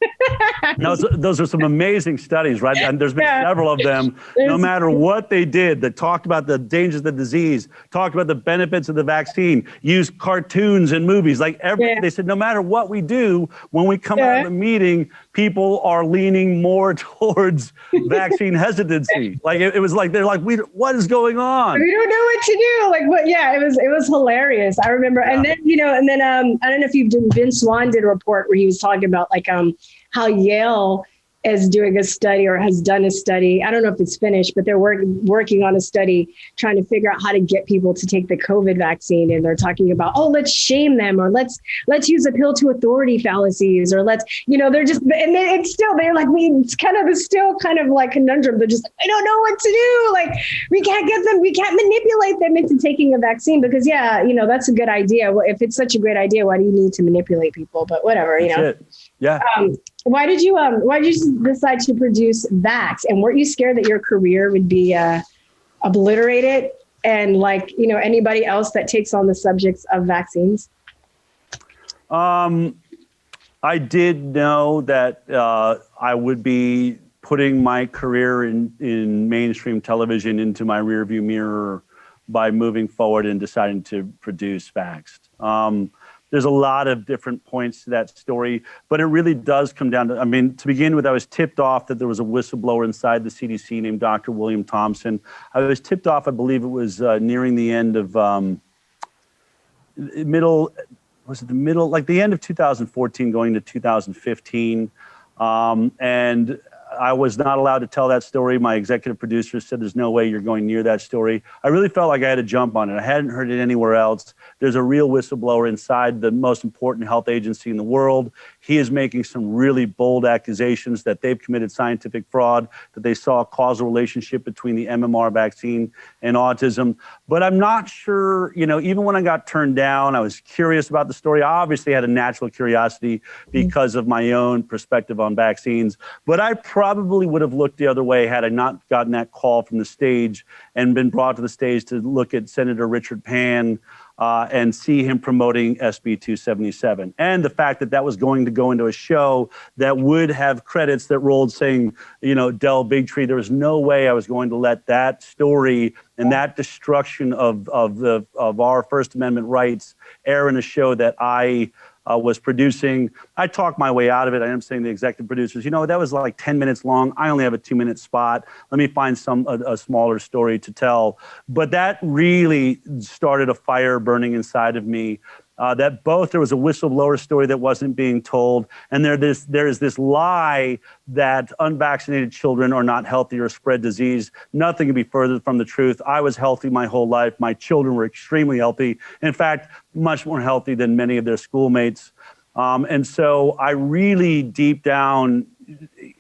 No, those are some amazing studies, right? And there's been several of them. No matter what they did, that talked about the dangers of the disease, talked about the benefits of the vaccine, used cartoons and movies, They said no matter what we do, when we come out of the meeting, people are leaning more towards vaccine hesitancy. It was they're like, what is going on? We don't know what to do. It was hilarious. I remember, and then I don't know if Vince Swan did a report where he was talking about how Yale is doing a study or has done a study. I don't know if it's finished, but they're working on a study trying to figure out how to get people to take the COVID vaccine. And they're talking about, let's shame them, or let's use appeal to authority fallacies, or they're just, and it's still, they're it's still kind of conundrum. They're just, I don't know what to do. We can't get them, we can't manipulate them into taking a vaccine because that's a good idea. Well, if it's such a great idea, why do you need to manipulate people? But whatever, That's it. Yeah. Why did you decide to produce Vax? And weren't you scared that your career would be obliterated? And anybody else that takes on the subjects of vaccines? I did know that I would be putting my career in mainstream television into my rearview mirror by moving forward and deciding to produce Vaxxed. There's a lot of different points to that story, but it really does come down to, to begin with, I was tipped off that there was a whistleblower inside the CDC named Dr. William Thompson. I was tipped off, I believe it was nearing the end of was it the middle, like the end of 2014 going to 2015. And I was not allowed to tell that story. My executive producer said, there's no way you're going near that story. I really felt like I had to jump on it. I hadn't heard it anywhere else. There's a real whistleblower inside the most important health agency in the world. He is making some really bold accusations that they've committed scientific fraud, that they saw a causal relationship between the MMR vaccine and autism. But I'm not sure, you know, even when I got turned down, I was curious about the story. I obviously had a natural curiosity because of my own perspective on vaccines. But I probably would have looked the other way had I not gotten that call from the stage and been brought to the stage to look at Senator Richard Pan and see him promoting SB 277. And the fact that that was going to go into a show that would have credits that rolled saying, you know, Dell BigTree. There was no way I was going to let that story and that destruction of our First Amendment rights air in a show that I was producing. I talked my way out of it. I am saying to the executive producers, you know, that was like 10 minutes long. I only have a 2-minute spot. Let me find a smaller story to tell. But that really started a fire burning inside of me. That both there was a whistleblower story that wasn't being told, and there is this lie that unvaccinated children are not healthy or spread disease. Nothing can be further from the truth. I was healthy my whole life. My children were extremely healthy. In fact, much more healthy than many of their schoolmates. And so I really deep down,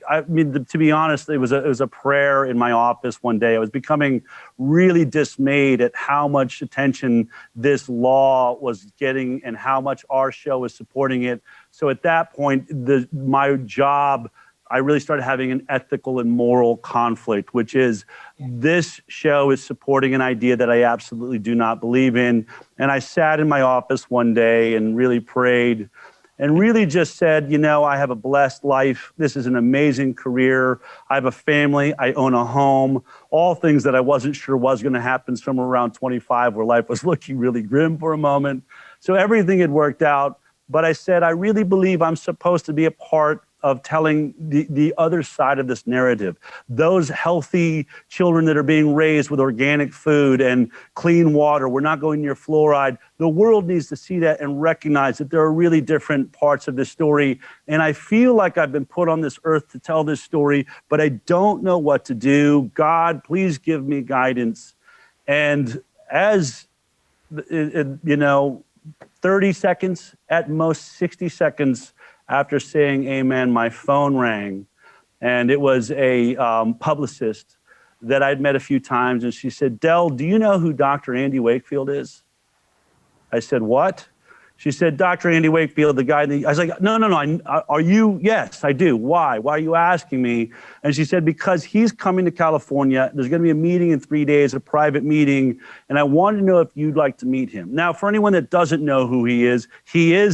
I mean, to be honest, it was a prayer in my office one day. I was becoming really dismayed at how much attention this law was getting and how much our show was supporting it. So at that point, my job, I really started having an ethical and moral conflict, which is this show is supporting an idea that I absolutely do not believe in. And I sat in my office one day and really prayed and really just said, you know, I have a blessed life. This is an amazing career. I have a family. I own a home. All things that I wasn't sure was going to happen somewhere around 25, where life was looking really grim for a moment. So everything had worked out. But I said, I really believe I'm supposed to be a part of telling the other side of this narrative. Those healthy children that are being raised with organic food and clean water, we're not going near fluoride. The world needs to see that and recognize that there are really different parts of this story. And I feel like I've been put on this earth to tell this story, but I don't know what to do. God, please give me guidance. And as, you know, 30 seconds, at most 60 seconds, after saying amen, my phone rang, and it was a publicist that I'd met a few times, and she said, Dell, do you know who Dr. Andy Wakefield is? I said, what? She said, Dr. Andy Wakefield, the guy. I was like, no. Are you? Yes, I do. Why? Why are you asking me? And she said, because he's coming to California. There's going to be a meeting in 3 days, a private meeting. And I wanted to know if you'd like to meet him. Now, for anyone that doesn't know who he is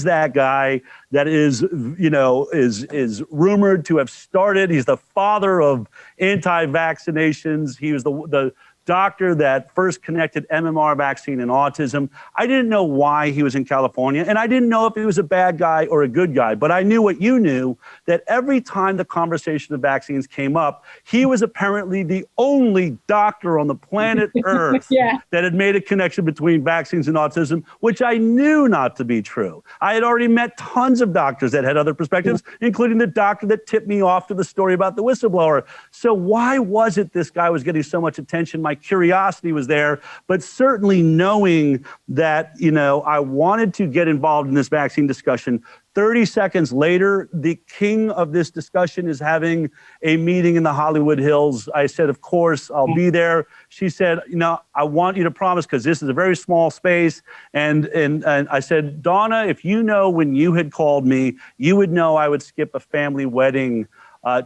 that guy that is, you know, is rumored to have started. He's the father of anti-vaccinations. He was the doctor that first connected MMR vaccine and autism. I didn't know why he was in California, and I didn't know if he was a bad guy or a good guy, but I knew what you knew, that every time the conversation of vaccines came up, he was apparently the only doctor on the planet Earth that had made a connection between vaccines and autism, which I knew not to be true. I had already met tons of doctors that had other perspectives, including the doctor that tipped me off to the story about the whistleblower. So why was it this guy was getting so much attention? My curiosity was there, but certainly knowing that, you know, I wanted to get involved in this vaccine discussion. 30 seconds later, the king of this discussion is having a meeting in the Hollywood Hills. I said, of course, I'll be there. She said, you know, I want you to promise, because this is a very small space. And I said, Donna, if you know when you had called me, you would know I would skip a family wedding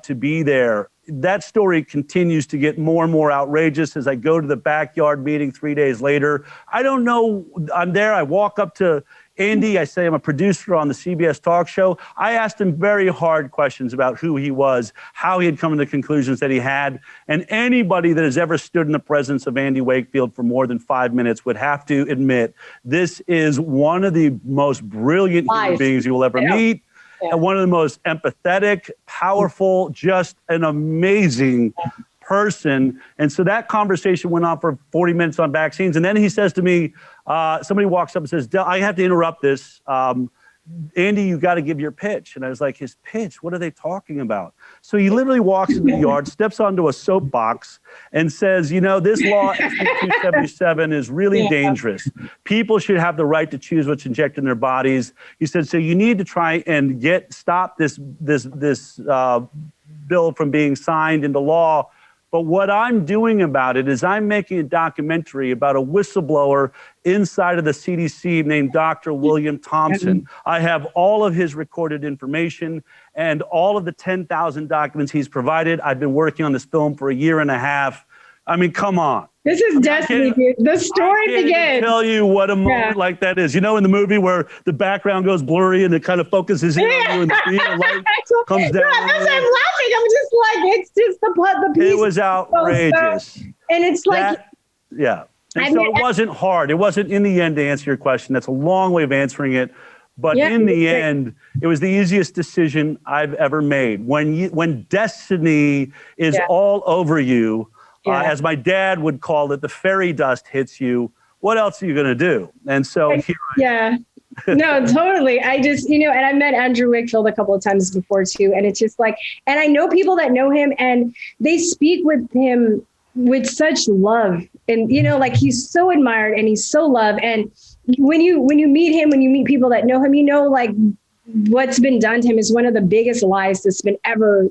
to be there. That story continues to get more and more outrageous as I go to the backyard meeting 3 days later. I don't know. I'm there. I walk up to Andy. I say I'm a producer on the CBS talk show. I asked him very hard questions about who he was, how he had come to the conclusions that he had. And anybody that has ever stood in the presence of Andy Wakefield for more than 5 minutes would have to admit this is one of the most brilliant human beings you will ever meet. And one of the most empathetic, powerful, just an amazing person. And so that conversation went on for 40 minutes on vaccines. And then he says to me, somebody walks up and says, I have to interrupt this. Andy, you got to give your pitch. And I was like, his pitch? What are they talking about? So he literally walks in the yard, steps onto a soapbox and says, you know, this law, SB 277, is really dangerous. People should have the right to choose what's injected in their bodies. He said, so you need to try and stop this bill from being signed into law. But what I'm doing about it is I'm making a documentary about a whistleblower inside of the CDC named Dr. William Thompson. I have all of his recorded information and all of the 10,000 documents he's provided. I've been working on this film for 1.5 years. I mean, come on. This is destiny, dude. The story begins. I can't tell you what a moment like that is. You know, in the movie where the background goes blurry and it kind of focuses in on you and the light comes down. Yeah, that's why I'm laughing. I'm just like, it's just the piece. It was outrageous. And it's like... Yeah. And so it wasn't hard. It wasn't, in the end, to answer your question. That's a long way of answering it. But in the end, it was the easiest decision I've ever made. When destiny is all over you, as my dad would call it, the fairy dust hits you, what else are you going to do? And so here No, totally. I just, and I met Andrew Wakefield a couple of times before too. And it's just like, and I know people that know him and they speak with him with such love. And, like he's so admired and he's so loved. And when you meet him, when you meet people that know him, like what's been done to him is one of the biggest lies that's been ever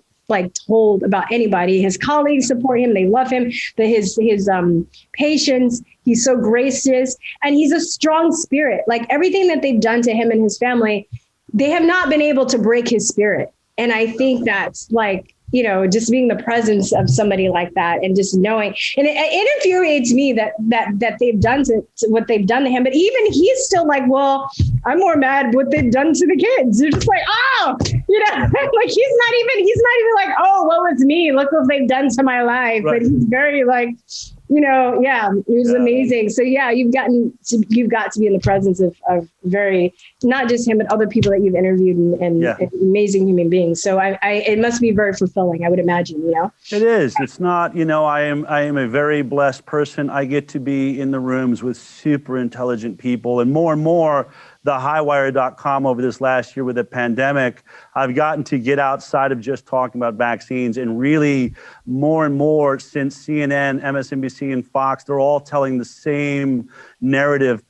told about anybody. His colleagues support him. They love him. His patience. He's so gracious and he's a strong spirit. Like everything that they've done to him and his family, they have not been able to break his spirit. And I think that's just being the presence of somebody like that and just knowing, and it infuriates me that they've done to what they've done to him. But even he's still like, well, I'm more mad what they've done to the kids. You're just like, oh, like he's not even like, oh, what was me? Look what they've done to my life. Right. But he's very it was amazing. So you've got to be in the presence of very, not just him, but other people that you've interviewed and amazing human beings. So it must be very fulfilling, I would imagine, It is. It's not, I am a very blessed person. I get to be in the rooms with super intelligent people and more, the Highwire.com over this last year with the pandemic, I've gotten to get outside of just talking about vaccines and really more and more since CNN, MSNBC, and Fox, they're all telling the same narrative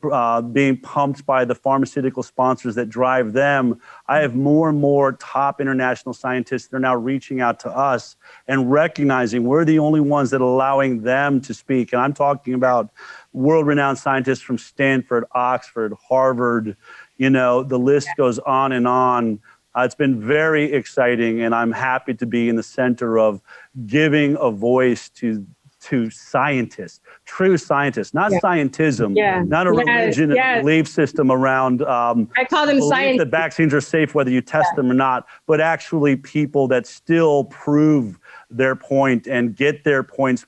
being pumped by the pharmaceutical sponsors that drive them. I have more and more top international scientists that are now reaching out to us and recognizing we're the only ones that are allowing them to speak. And I'm talking about world-renowned scientists from Stanford, Oxford, Harvard, the list goes on and on. It's been very exciting, and I'm happy to be in the center of giving a voice to scientists, true scientists, not scientism, not a religion and a belief system around I call them science. That vaccines are safe whether you test them or not, but actually people that still prove their point and get their points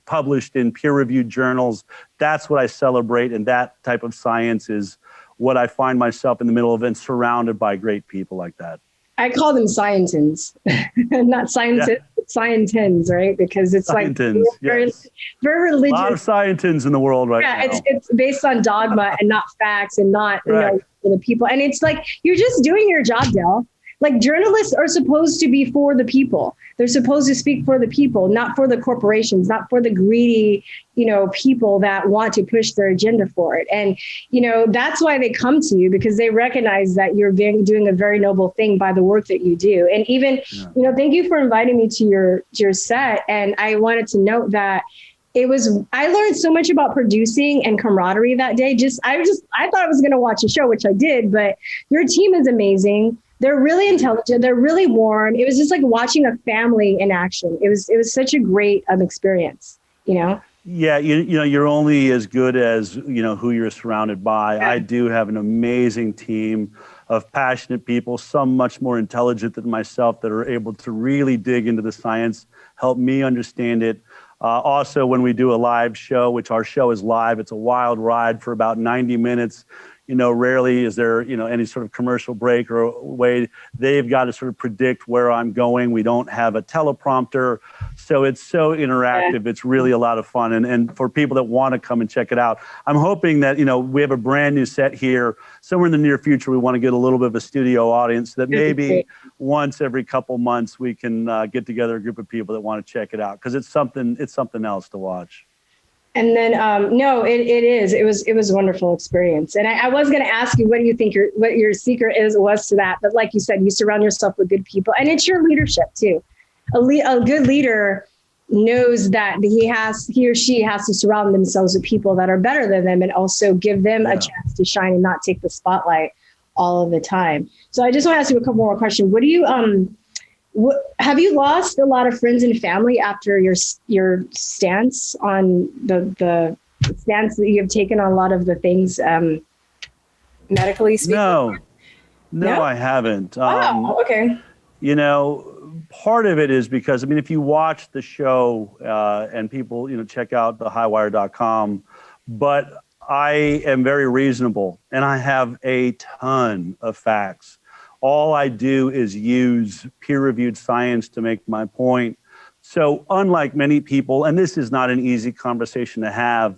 published in peer-reviewed journals. That's what I celebrate, and that type of science is what I find myself in the middle of and surrounded by great people like that. I call them scientins, not scientists, scientins, right? Because it's scientins, very religious. A lot of scientins in the world right now. Yeah, it's based on dogma and not facts and not for the people. And it's like, you're just doing your job, Del. Like journalists are supposed to be for the people. They're supposed to speak for the people, not for the corporations, not for the greedy, people that want to push their agenda for it. And, that's why they come to you, because they recognize that you're doing a very noble thing by the work that you do. And even, thank you for inviting me to your set. And I wanted to note that I learned so much about producing and camaraderie that day. I thought I was going to watch a show, which I did, but your team is amazing. They're really intelligent. They're really warm. It was just like watching a family in action. It was such a great experience, Yeah, you're only as good as, who you're surrounded by. I do have an amazing team of passionate people, some much more intelligent than myself, that are able to really dig into the science, help me understand it. Also, when we do a live show, which our show is live, it's a wild ride for about 90 minutes. rarely is there, any sort of commercial break or way. They've got to sort of predict where I'm going. We don't have a teleprompter. So it's so interactive. It's really a lot of fun. And for people that want to come and check it out, I'm hoping that, we have a brand new set here. Somewhere in the near future, we want to get a little bit of a studio audience that maybe once every couple months we can get together a group of people that want to check it out, because it's something else to watch. And then, no, it is. It was a wonderful experience. And I was going to ask you, what do you think what your secret was to that? But like you said, you surround yourself with good people, and it's your leadership too. A good leader knows that he or she has to surround themselves with people that are better than them, and also give them a chance to shine and not take the spotlight all of the time. So I just want to ask you a couple more questions. What do you, have you lost a lot of friends and family after your stance on the stance that you have taken on a lot of the things medically speaking? No, I haven't. Okay. Part of it is because, if you watch the show and people, check out the highwire.com, but I am very reasonable and I have a ton of facts. All I do is use peer-reviewed science to make my point. So unlike many people, and this is not an easy conversation to have,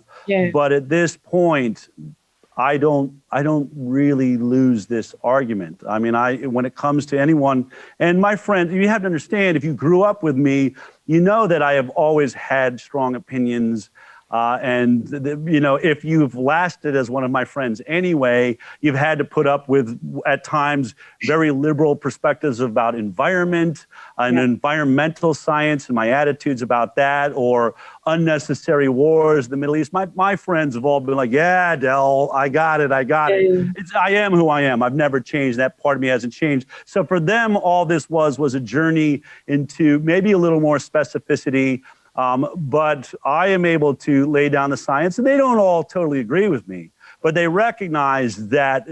but at this point, I don't really lose this argument. When it comes to anyone, and my friend, you have to understand, if you grew up with me, you know that I have always had strong opinions. If you've lasted as one of my friends anyway, you've had to put up with, at times, very liberal perspectives about environment and environmental science and my attitudes about that, or unnecessary wars in the Middle East. My friends have all been like, yeah, Del, I got it. I am who I am. I've never changed. That part of me hasn't changed. So for them, all this was a journey into maybe a little more specificity. But I am able to lay down the science, and they don't all totally agree with me, but they recognize that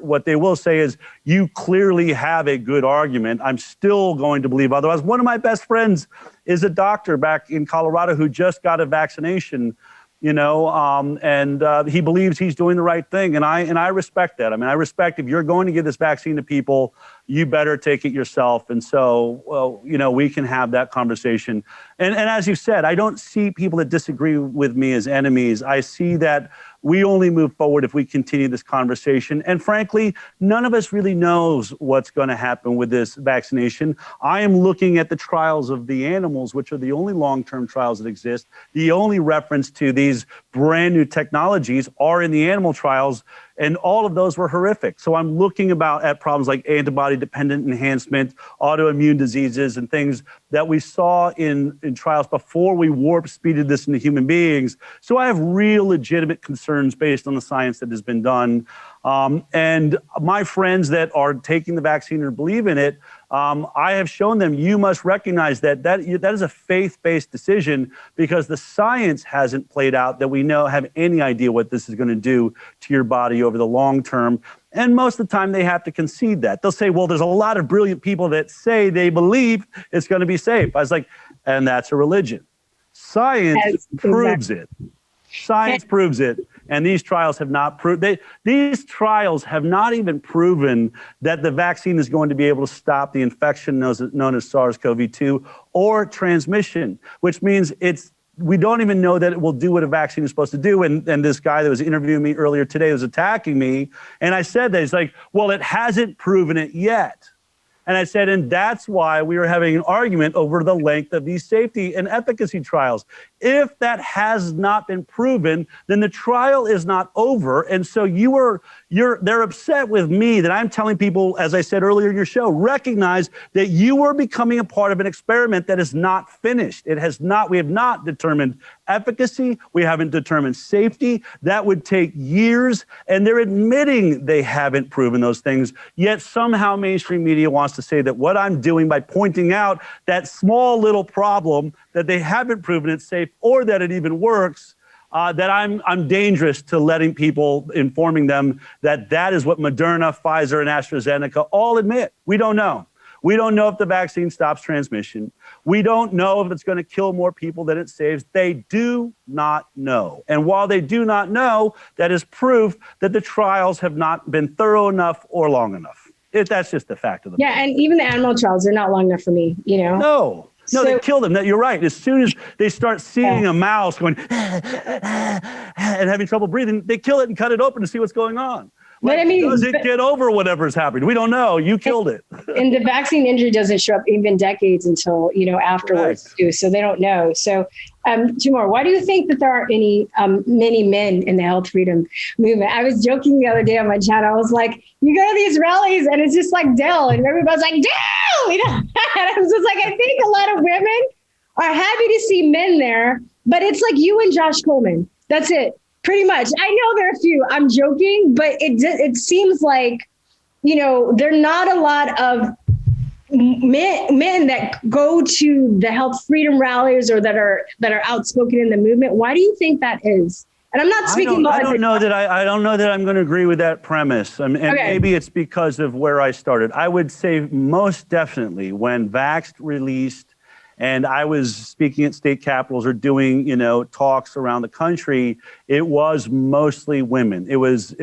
what they will say is, you clearly have a good argument. I'm still going to believe otherwise. One of my best friends is a doctor back in Colorado who just got a vaccination, and he believes he's doing the right thing. And I respect that. I respect, if you're going to give this vaccine to people, you better take it yourself. And so, we can have that conversation. And as you said, I don't see people that disagree with me as enemies. I see that we only move forward if we continue this conversation. And frankly, none of us really knows what's going to happen with this vaccination. I am looking at the trials of the animals, which are the only long-term trials that exist. The only reference to these brand new technologies are in the animal trials, and all of those were horrific. So I'm looking at problems like antibody-dependent enhancement, autoimmune diseases, and things that we saw in trials before we warp-speeded this into human beings. So I have real legitimate concerns based on the science that has been done. And my friends that are taking the vaccine or believe in it, I have shown them, you must recognize that is a faith-based decision, because the science hasn't played out that we have any idea what this is going to do to your body over the long term. And most of the time they have to concede that. They'll say, well, there's a lot of brilliant people that say they believe it's going to be safe. I was like, and that's a religion. Science proves it. Science proves it. And these trials have not proved, these trials have not even proven that the vaccine is going to be able to stop the infection known as SARS-CoV-2 or transmission, which means we don't even know that it will do what a vaccine is supposed to do. And this guy that was interviewing me earlier today was attacking me. And I said that, he's like, well, it hasn't proven it yet. And I said, and that's why we were having an argument over the length of these safety and efficacy trials. If that has not been proven, then the trial is not over. And so they're upset with me that I'm telling people, as I said earlier in your show, recognize that you are becoming a part of an experiment that is not finished. We have not determined efficacy. We haven't determined safety. That would take years. And they're admitting they haven't proven those things. Yet somehow mainstream media wants to say that what I'm doing by pointing out that small little problem, that they haven't proven it's safe or that it even works, that I'm dangerous to letting people, informing them that is what Moderna, Pfizer, and AstraZeneca all admit. We don't know. We don't know if the vaccine stops transmission. We don't know if it's going to kill more people than it saves. They do not know. And while they do not know, that is proof that the trials have not been thorough enough or long enough. That's just the fact of the matter. Yeah, and even the animal trials, they're not long enough for me, you know? No, So- they kill them. You're right. As soon as they start seeing a mouse going and having trouble breathing, they kill it and cut it open to see what's going on. But I mean, does it get over whatever's happening? We don't know. You killed it. And the vaccine injury doesn't show up even decades until, you know, afterwards too. So they don't know. So two more. Why do you think that there aren't many men in the health freedom movement? I was joking the other day on my chat. I was like, you go to these rallies and it's just like Dell, and everybody's like, Dell, you know? And I was just like, I think a lot of women are happy to see men there, but it's like you and Josh Coleman. That's it. Pretty much. I know there are a few. I'm joking, but it seems like, you know, there are not a lot of men that go to the health freedom rallies or that are outspoken in the movement. Why do you think that is? And I'm not speaking. I don't know that I'm going to agree with that premise. And maybe it's because of where I started. I would say most definitely when Vaxxed released, and I was speaking at state capitals or doing, you know, talks around the country, it was mostly women. It was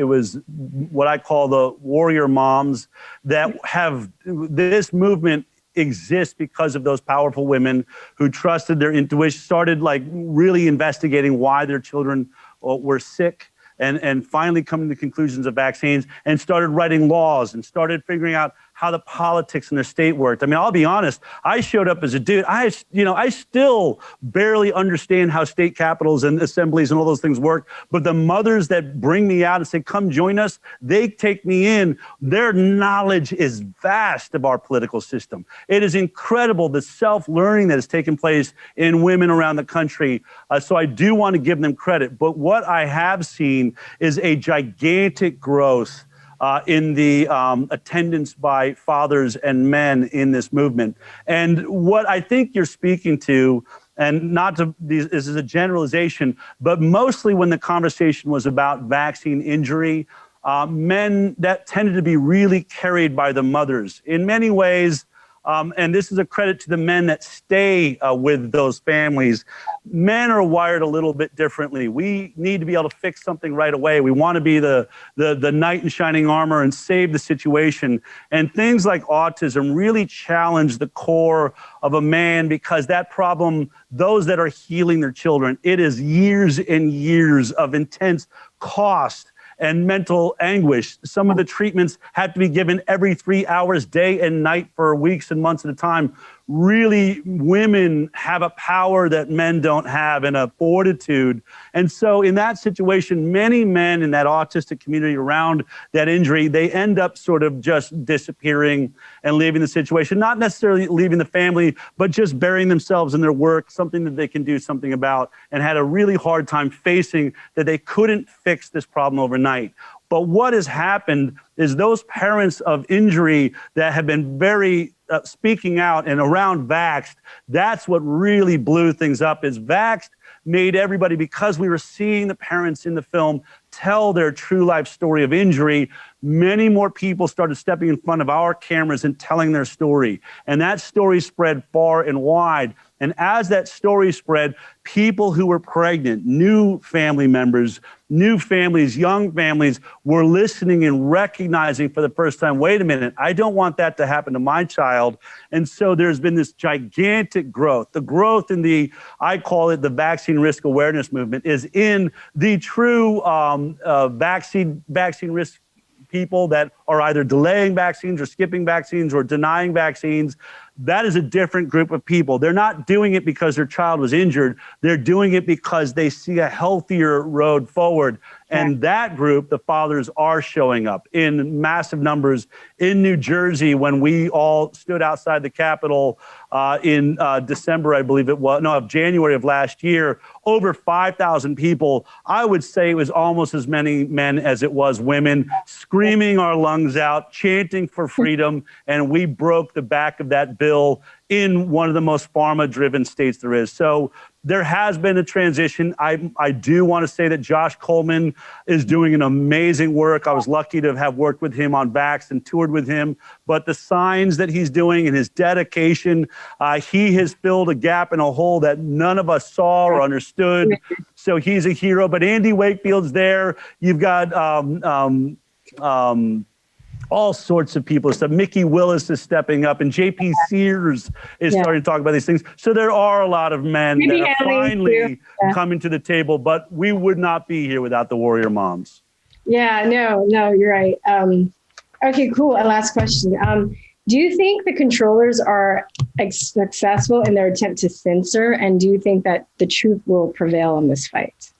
what I call the warrior moms that have this movement exists because of those powerful women who trusted their intuition, started like really investigating why their children were sick, and finally coming to conclusions of vaccines, and started writing laws and started figuring out how the politics in their state worked. I mean, I'll be honest, I showed up as a dude. I still barely understand how state capitals and assemblies and all those things work, but the mothers that bring me out and say, come join us, they take me in. Their knowledge is vast of our political system. It is incredible, the self-learning that has taken place in women around the country. So I do want to give them credit. But what I have seen is a gigantic growth in the attendance by fathers and men in this movement. And what I think you're speaking to, and this is a generalization, but mostly when the conversation was about vaccine injury, men that tended to be really carried by the mothers. In many ways, and this is a credit to the men that stay with those families, men are wired a little bit differently. We need to be able to fix something right away. We want to be the knight in shining armor and save the situation. And things like autism really challenge the core of a man, because that problem, those that are healing their children, it is years and years of intense cost and mental anguish. Some of the treatments have to be given every 3 hours, day and night, for weeks and months at a time. Really, women have a power that men don't have, and a fortitude. And so in that situation, many men in that autistic community around that injury, they end up sort of just disappearing and leaving the situation, not necessarily leaving the family, but just burying themselves in their work, something that they can do something about, and had a really hard time facing that they couldn't fix this problem overnight. But what has happened is those parents of injury that have been very speaking out and around Vaxxed, that's what really blew things up. Is Vaxxed made everybody, because we were seeing the parents in the film tell their true life story of injury, many more people started stepping in front of our cameras and telling their story. And that story spread far and wide. And as that story spread, people who were pregnant, new family members, new families, young families were listening and recognizing for the first time, wait a minute, I don't want that to happen to my child. And so there's been this gigantic growth. The growth in I call it the vaccine risk awareness movement, is in the true vaccine risk people that are either delaying vaccines or skipping vaccines or denying vaccines. That is a different group of people. They're not doing it because their child was injured. They're doing it because they see a healthier road forward. And that group, the fathers, are showing up in massive numbers in New Jersey. When we all stood outside the Capitol in December, I believe it was, no, of January of last year, over 5,000 people. I would say it was almost as many men as it was women, screaming our lungs out, chanting for freedom. And we broke the back of that bill in one of the most pharma-driven states there is. So there has been a transition. I do want to say that Josh Coleman is doing an amazing work. I was lucky to have worked with him on Vax and toured with him. But the signs that he's doing and his dedication, he has filled a gap and a hole that none of us saw or understood. So he's a hero. But Andy Wakefield's there. You've got all sorts of people. So Mickey Willis is stepping up, and JP Sears is starting to talk about these things. So there are a lot of men that are finally coming to the table, but we would not be here without the warrior moms. Yeah, no, you're right. Okay, cool. A last question. Do you think the controllers are successful in their attempt to censor? And do you think that the truth will prevail in this fight?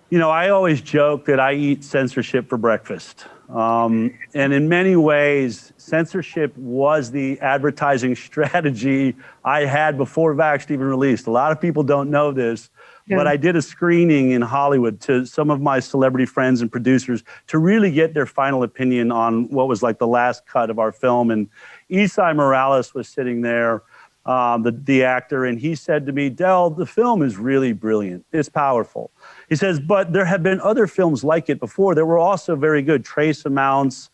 You know, I always joke that I eat censorship for breakfast. And in many ways, censorship was the advertising strategy I had before Vaxxed even released. A lot of people don't know this, but I did a screening in Hollywood to some of my celebrity friends and producers to really get their final opinion on what was like the last cut of our film. And Esai Morales was sitting there, the actor, and he said to me, Del, the film is really brilliant. It's powerful. He says, but there have been other films like it before that were also very good. Trace Amounts,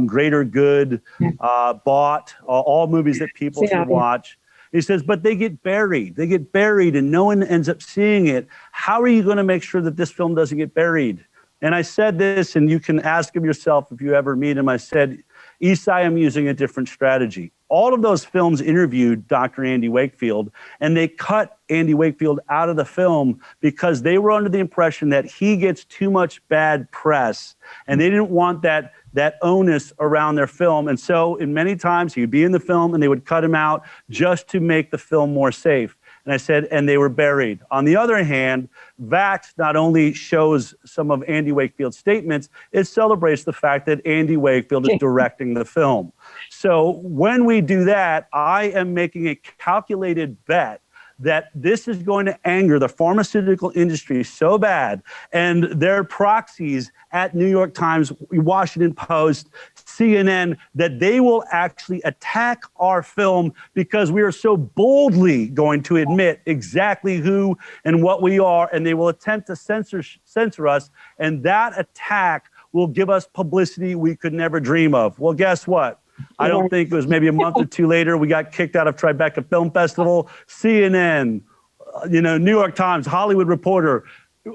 Greater Good, Bought, all movies that people should watch. He says, but they get buried. They get buried and no one ends up seeing it. How are you going to make sure that this film doesn't get buried? And I said this, and you can ask him yourself if you ever meet him. I said, Esai, I'm using a different strategy. All of those films interviewed Dr. Andy Wakefield, and they cut Andy Wakefield out of the film because they were under the impression that he gets too much bad press, and they didn't want that onus around their film. And so in many times he would be in the film and they would cut him out just to make the film more safe. And I said, and they were buried. On the other hand, Vax not only shows some of Andy Wakefield's statements, it celebrates the fact that Andy Wakefield is directing the film. So when we do that, I am making a calculated bet that this is going to anger the pharmaceutical industry so bad, and their proxies at New York Times, Washington Post, CNN, that they will actually attack our film because we are so boldly going to admit exactly who and what we are, and they will attempt to censor us, and that attack will give us publicity we could never dream of. Well, guess what? I don't think it was maybe a month or two later, we got kicked out of Tribeca Film Festival, CNN, New York Times, Hollywood Reporter,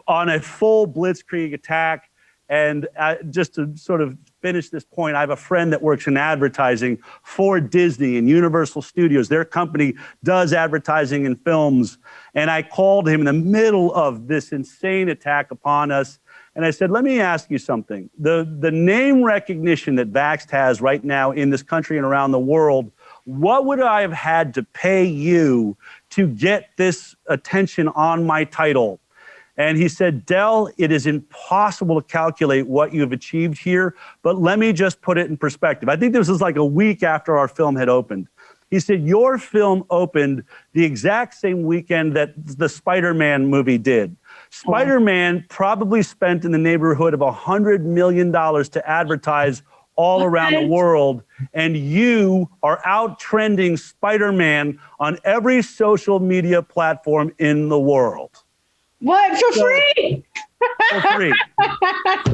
on a full blitzkrieg attack. And just to sort of finish this point, I have a friend that works in advertising for Disney and Universal Studios. Their company does advertising in films. And I called him in the middle of this insane attack upon us. And I said, let me ask you something. The name recognition that Vaxxed has right now in this country and around the world, what would I have had to pay you to get this attention on my title? And he said, Del, it is impossible to calculate what you have achieved here, but let me just put it in perspective. I think this was like a week after our film had opened. He said, your film opened the exact same weekend that the Spider-Man movie did. Spider-Man probably spent in the neighborhood of $100 million to advertise all around the world, and you are out trending Spider-Man on every social media platform in the world. What? For free? For free.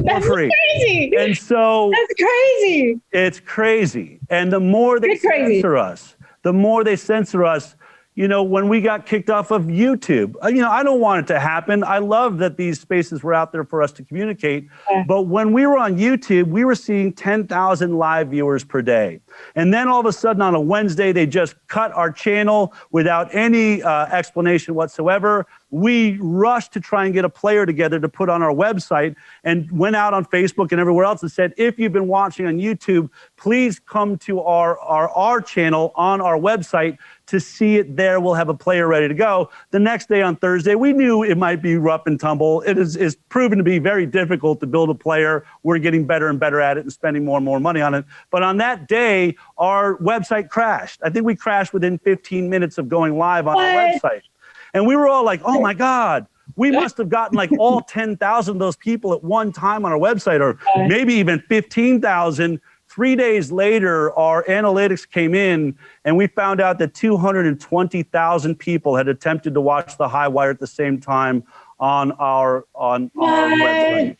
That's crazy. And so that's crazy. It's crazy. And the more they censor us, when we got kicked off of YouTube, I don't want it to happen. I love that these spaces were out there for us to communicate. But when we were on YouTube, we were seeing 10,000 live viewers per day. And then all of a sudden on a Wednesday, they just cut our channel without any explanation whatsoever. We rushed to try and get a player together to put on our website and went out on Facebook and everywhere else and said, if you've been watching on YouTube, please come to our channel on our website to see it there. We'll have a player ready to go. The next day on Thursday, we knew it might be rough and tumble. It is proven to be very difficult to build a player. We're getting better and better at it and spending more and more money on it. But on that day, our website crashed. I think we crashed within 15 minutes of going live on our website. And we were all like, oh my God, we must have gotten like all 10,000 of those people at one time on our website, or maybe even 15,000 3 days later, our analytics came in and we found out that 220,000 people had attempted to watch the Highwire at the same time on our website.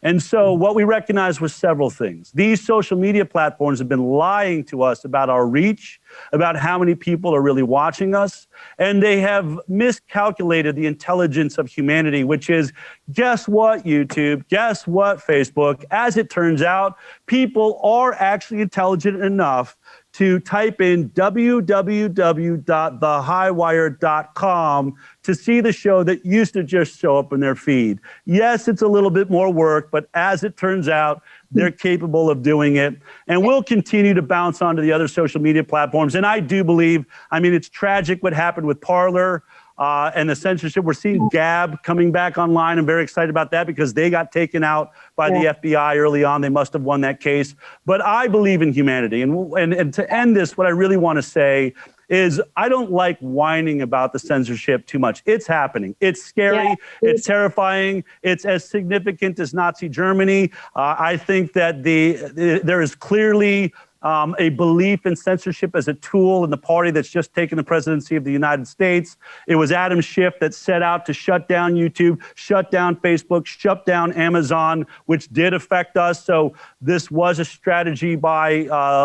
And so what we recognized was several things. These social media platforms have been lying to us about our reach, about how many people are really watching us, and they have miscalculated the intelligence of humanity, which is, guess what, YouTube? Guess what, Facebook? As it turns out, people are actually intelligent enough to type in www.thehighwire.com to see the show that used to just show up in their feed. Yes, it's a little bit more work, but as it turns out, they're capable of doing it. And we'll continue to bounce onto the other social media platforms. And I do believe, I mean, it's tragic what happened with Parler and the censorship. We're seeing Gab coming back online. I'm very excited about that because they got taken out by the FBI early on. They must have won that case. But I believe in humanity. And to end this, what I really want to say is I don't like whining about the censorship too much. It's happening. It's scary. It's terrifying. It's as significant as Nazi Germany. I think that there is clearly a belief in censorship as a tool in the party that's just taken the presidency of the United States. It was Adam Schiff that set out to shut down YouTube, shut down Facebook, shut down Amazon, which did affect us. So this was a strategy by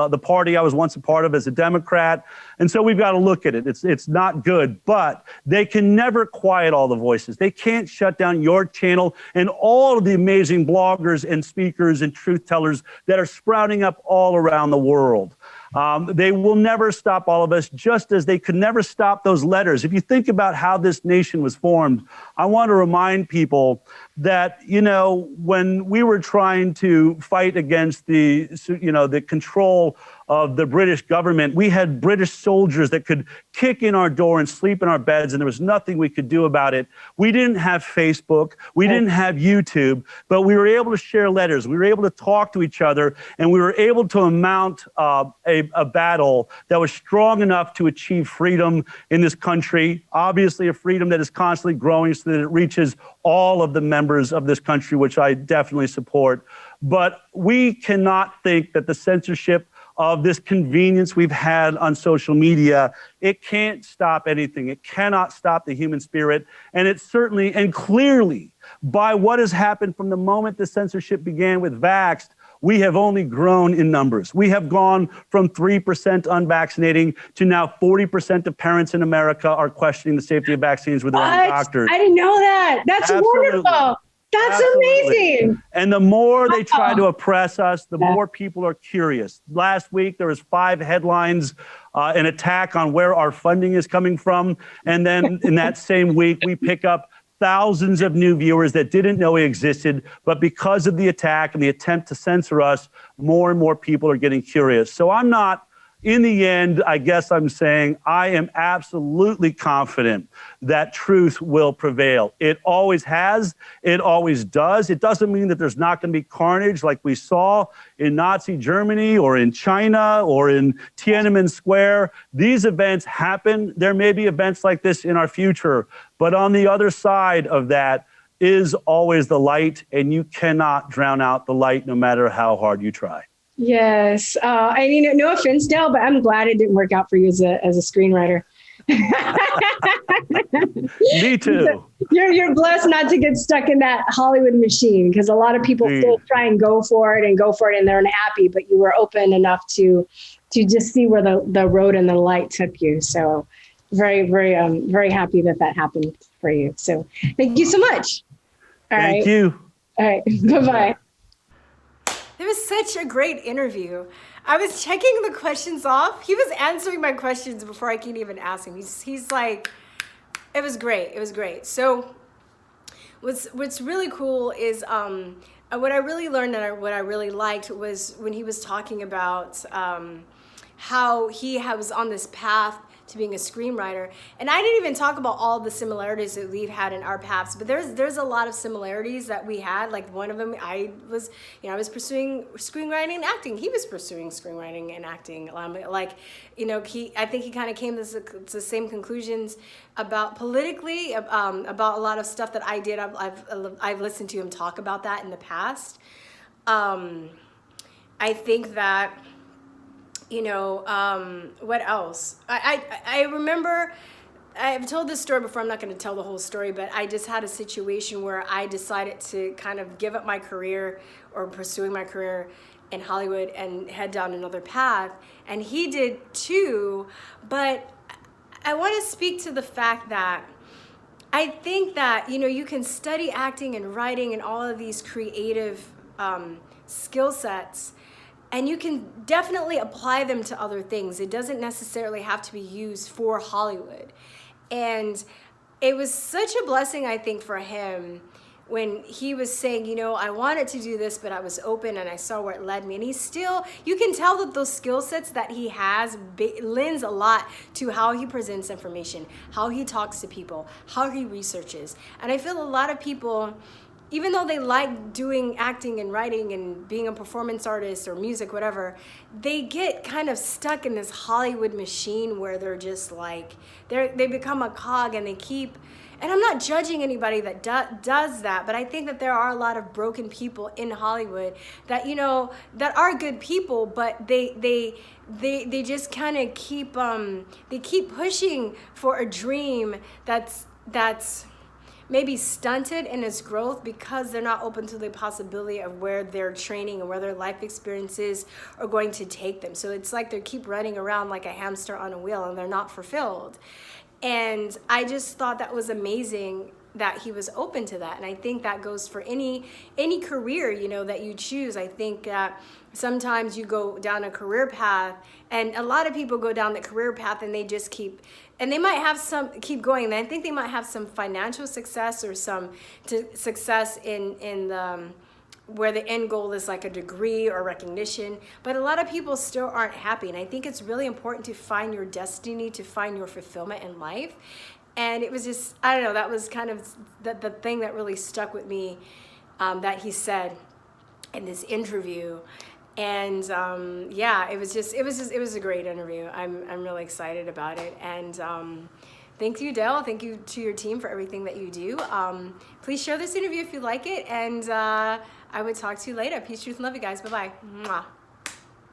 the party I was once a part of as a Democrat. And so we've got to look at it. It's not good, but they can never quiet all the voices. They can't shut down your channel and all of the amazing bloggers and speakers and truth tellers that are sprouting up all around the world. They will never stop all of us, just as they could never stop those letters. If you think about how this nation was formed, I want to remind people that, you know, when we were trying to fight against the control of the British government, we had British soldiers that could kick in our door and sleep in our beds, and there was nothing we could do about it. We didn't have Facebook, we didn't have YouTube, but we were able to share letters. We were able to talk to each other, and we were able to mount a battle that was strong enough to achieve freedom in this country. Obviously, a freedom that is constantly growing so that it reaches all of the members of this country, which I definitely support. But we cannot think that the censorship of this convenience we've had on social media, it can't stop anything. It cannot stop the human spirit. And it certainly and clearly, by what has happened from the moment the censorship began with Vaxxed, we have only grown in numbers. We have gone from 3% unvaccinating to now 40% of parents in America are questioning the safety of vaccines with their own doctors. I didn't know that. That's wonderful. That's amazing. And the more they try to oppress us, the more people are curious. Last week, there was 5 headlines, an attack on where our funding is coming from. And then in that same week, we pick up thousands of new viewers that didn't know we existed. But because of the attack and the attempt to censor us, more and more people are getting curious. So I'm not, in the end, I guess I'm saying I am absolutely confident that truth will prevail. It always has. It always does. It doesn't mean that there's not going to be carnage like we saw in Nazi Germany or in China or in Tiananmen Square. These events happen. There may be events like this in our future. But on the other side of that is always the light, and you cannot drown out the light no matter how hard you try. Yes. And you know, no offense, Dale, but I'm glad it didn't work out for you as a screenwriter. Me too. You're blessed not to get stuck in that Hollywood machine, because a lot of people still try and go for it, and they're unhappy, but you were open enough to just see where the road and the light took you. So very, very, very happy that happened for you. So thank you so much. Thank you. All right. Bye-bye. It was such a great interview. I was checking the questions off. He was answering my questions before I could even ask him. He's like, it was great. It was great. So what's really cool is what I really learned and what I really liked was when he was talking about how he was on this path to being a screenwriter. And I didn't even talk about all the similarities that we've had in our paths, but there's a lot of similarities that we had. Like one of them, I was pursuing screenwriting and acting. He was pursuing screenwriting and acting. I think he kind of came to the same conclusions about politically, about a lot of stuff that I did. I've listened to him talk about that in the past. I think that, you know, what else? I remember, I've told this story before, I'm not going to tell the whole story, but I just had a situation where I decided to kind of give up my career or pursuing my career in Hollywood and head down another path. And he did too. But I want to speak to the fact that I think that, you know, you can study acting and writing and all of these creative skill sets, and you can definitely apply them to other things. It doesn't necessarily have to be used for Hollywood. And it was such a blessing, I think, for him when he was saying, you know, I wanted to do this, but I was open and I saw where it led me. And he's still, you can tell that those skill sets that he has lends a lot to how he presents information, how he talks to people, how he researches. And I feel a lot of people, even though they like doing acting and writing and being a performance artist or music, whatever, they get kind of stuck in this Hollywood machine where they're just like, they become a cog and they keep, and I'm not judging anybody that does that, but I think that there are a lot of broken people in Hollywood that, you know, that are good people, but they just kind of keep, they keep pushing for a dream that's maybe stunted in its growth because they're not open to the possibility of where their training and where their life experiences are going to take them. So it's like they keep running around like a hamster on a wheel and they're not fulfilled. And I just thought that was amazing that he was open to that. And I think that goes for any career, you know, that you choose. I think that sometimes you go down a career path, and a lot of people go down the career path and they just keep, and they might have keep going. And I think they might have some financial success or some success in the, where the end goal is like a degree or recognition, but a lot of people still aren't happy. And I think it's really important to find your destiny, to find your fulfillment in life. And it was just, I don't know, that was kind of the thing that really stuck with me, that he said in this interview. And yeah, it was a great interview. I'm really excited about it. And thank you, Dale. Thank you to your team for everything that you do. Please share this interview if you like it. And I would talk to you later. Peace, truth, and love you guys. Bye-bye. Mwah.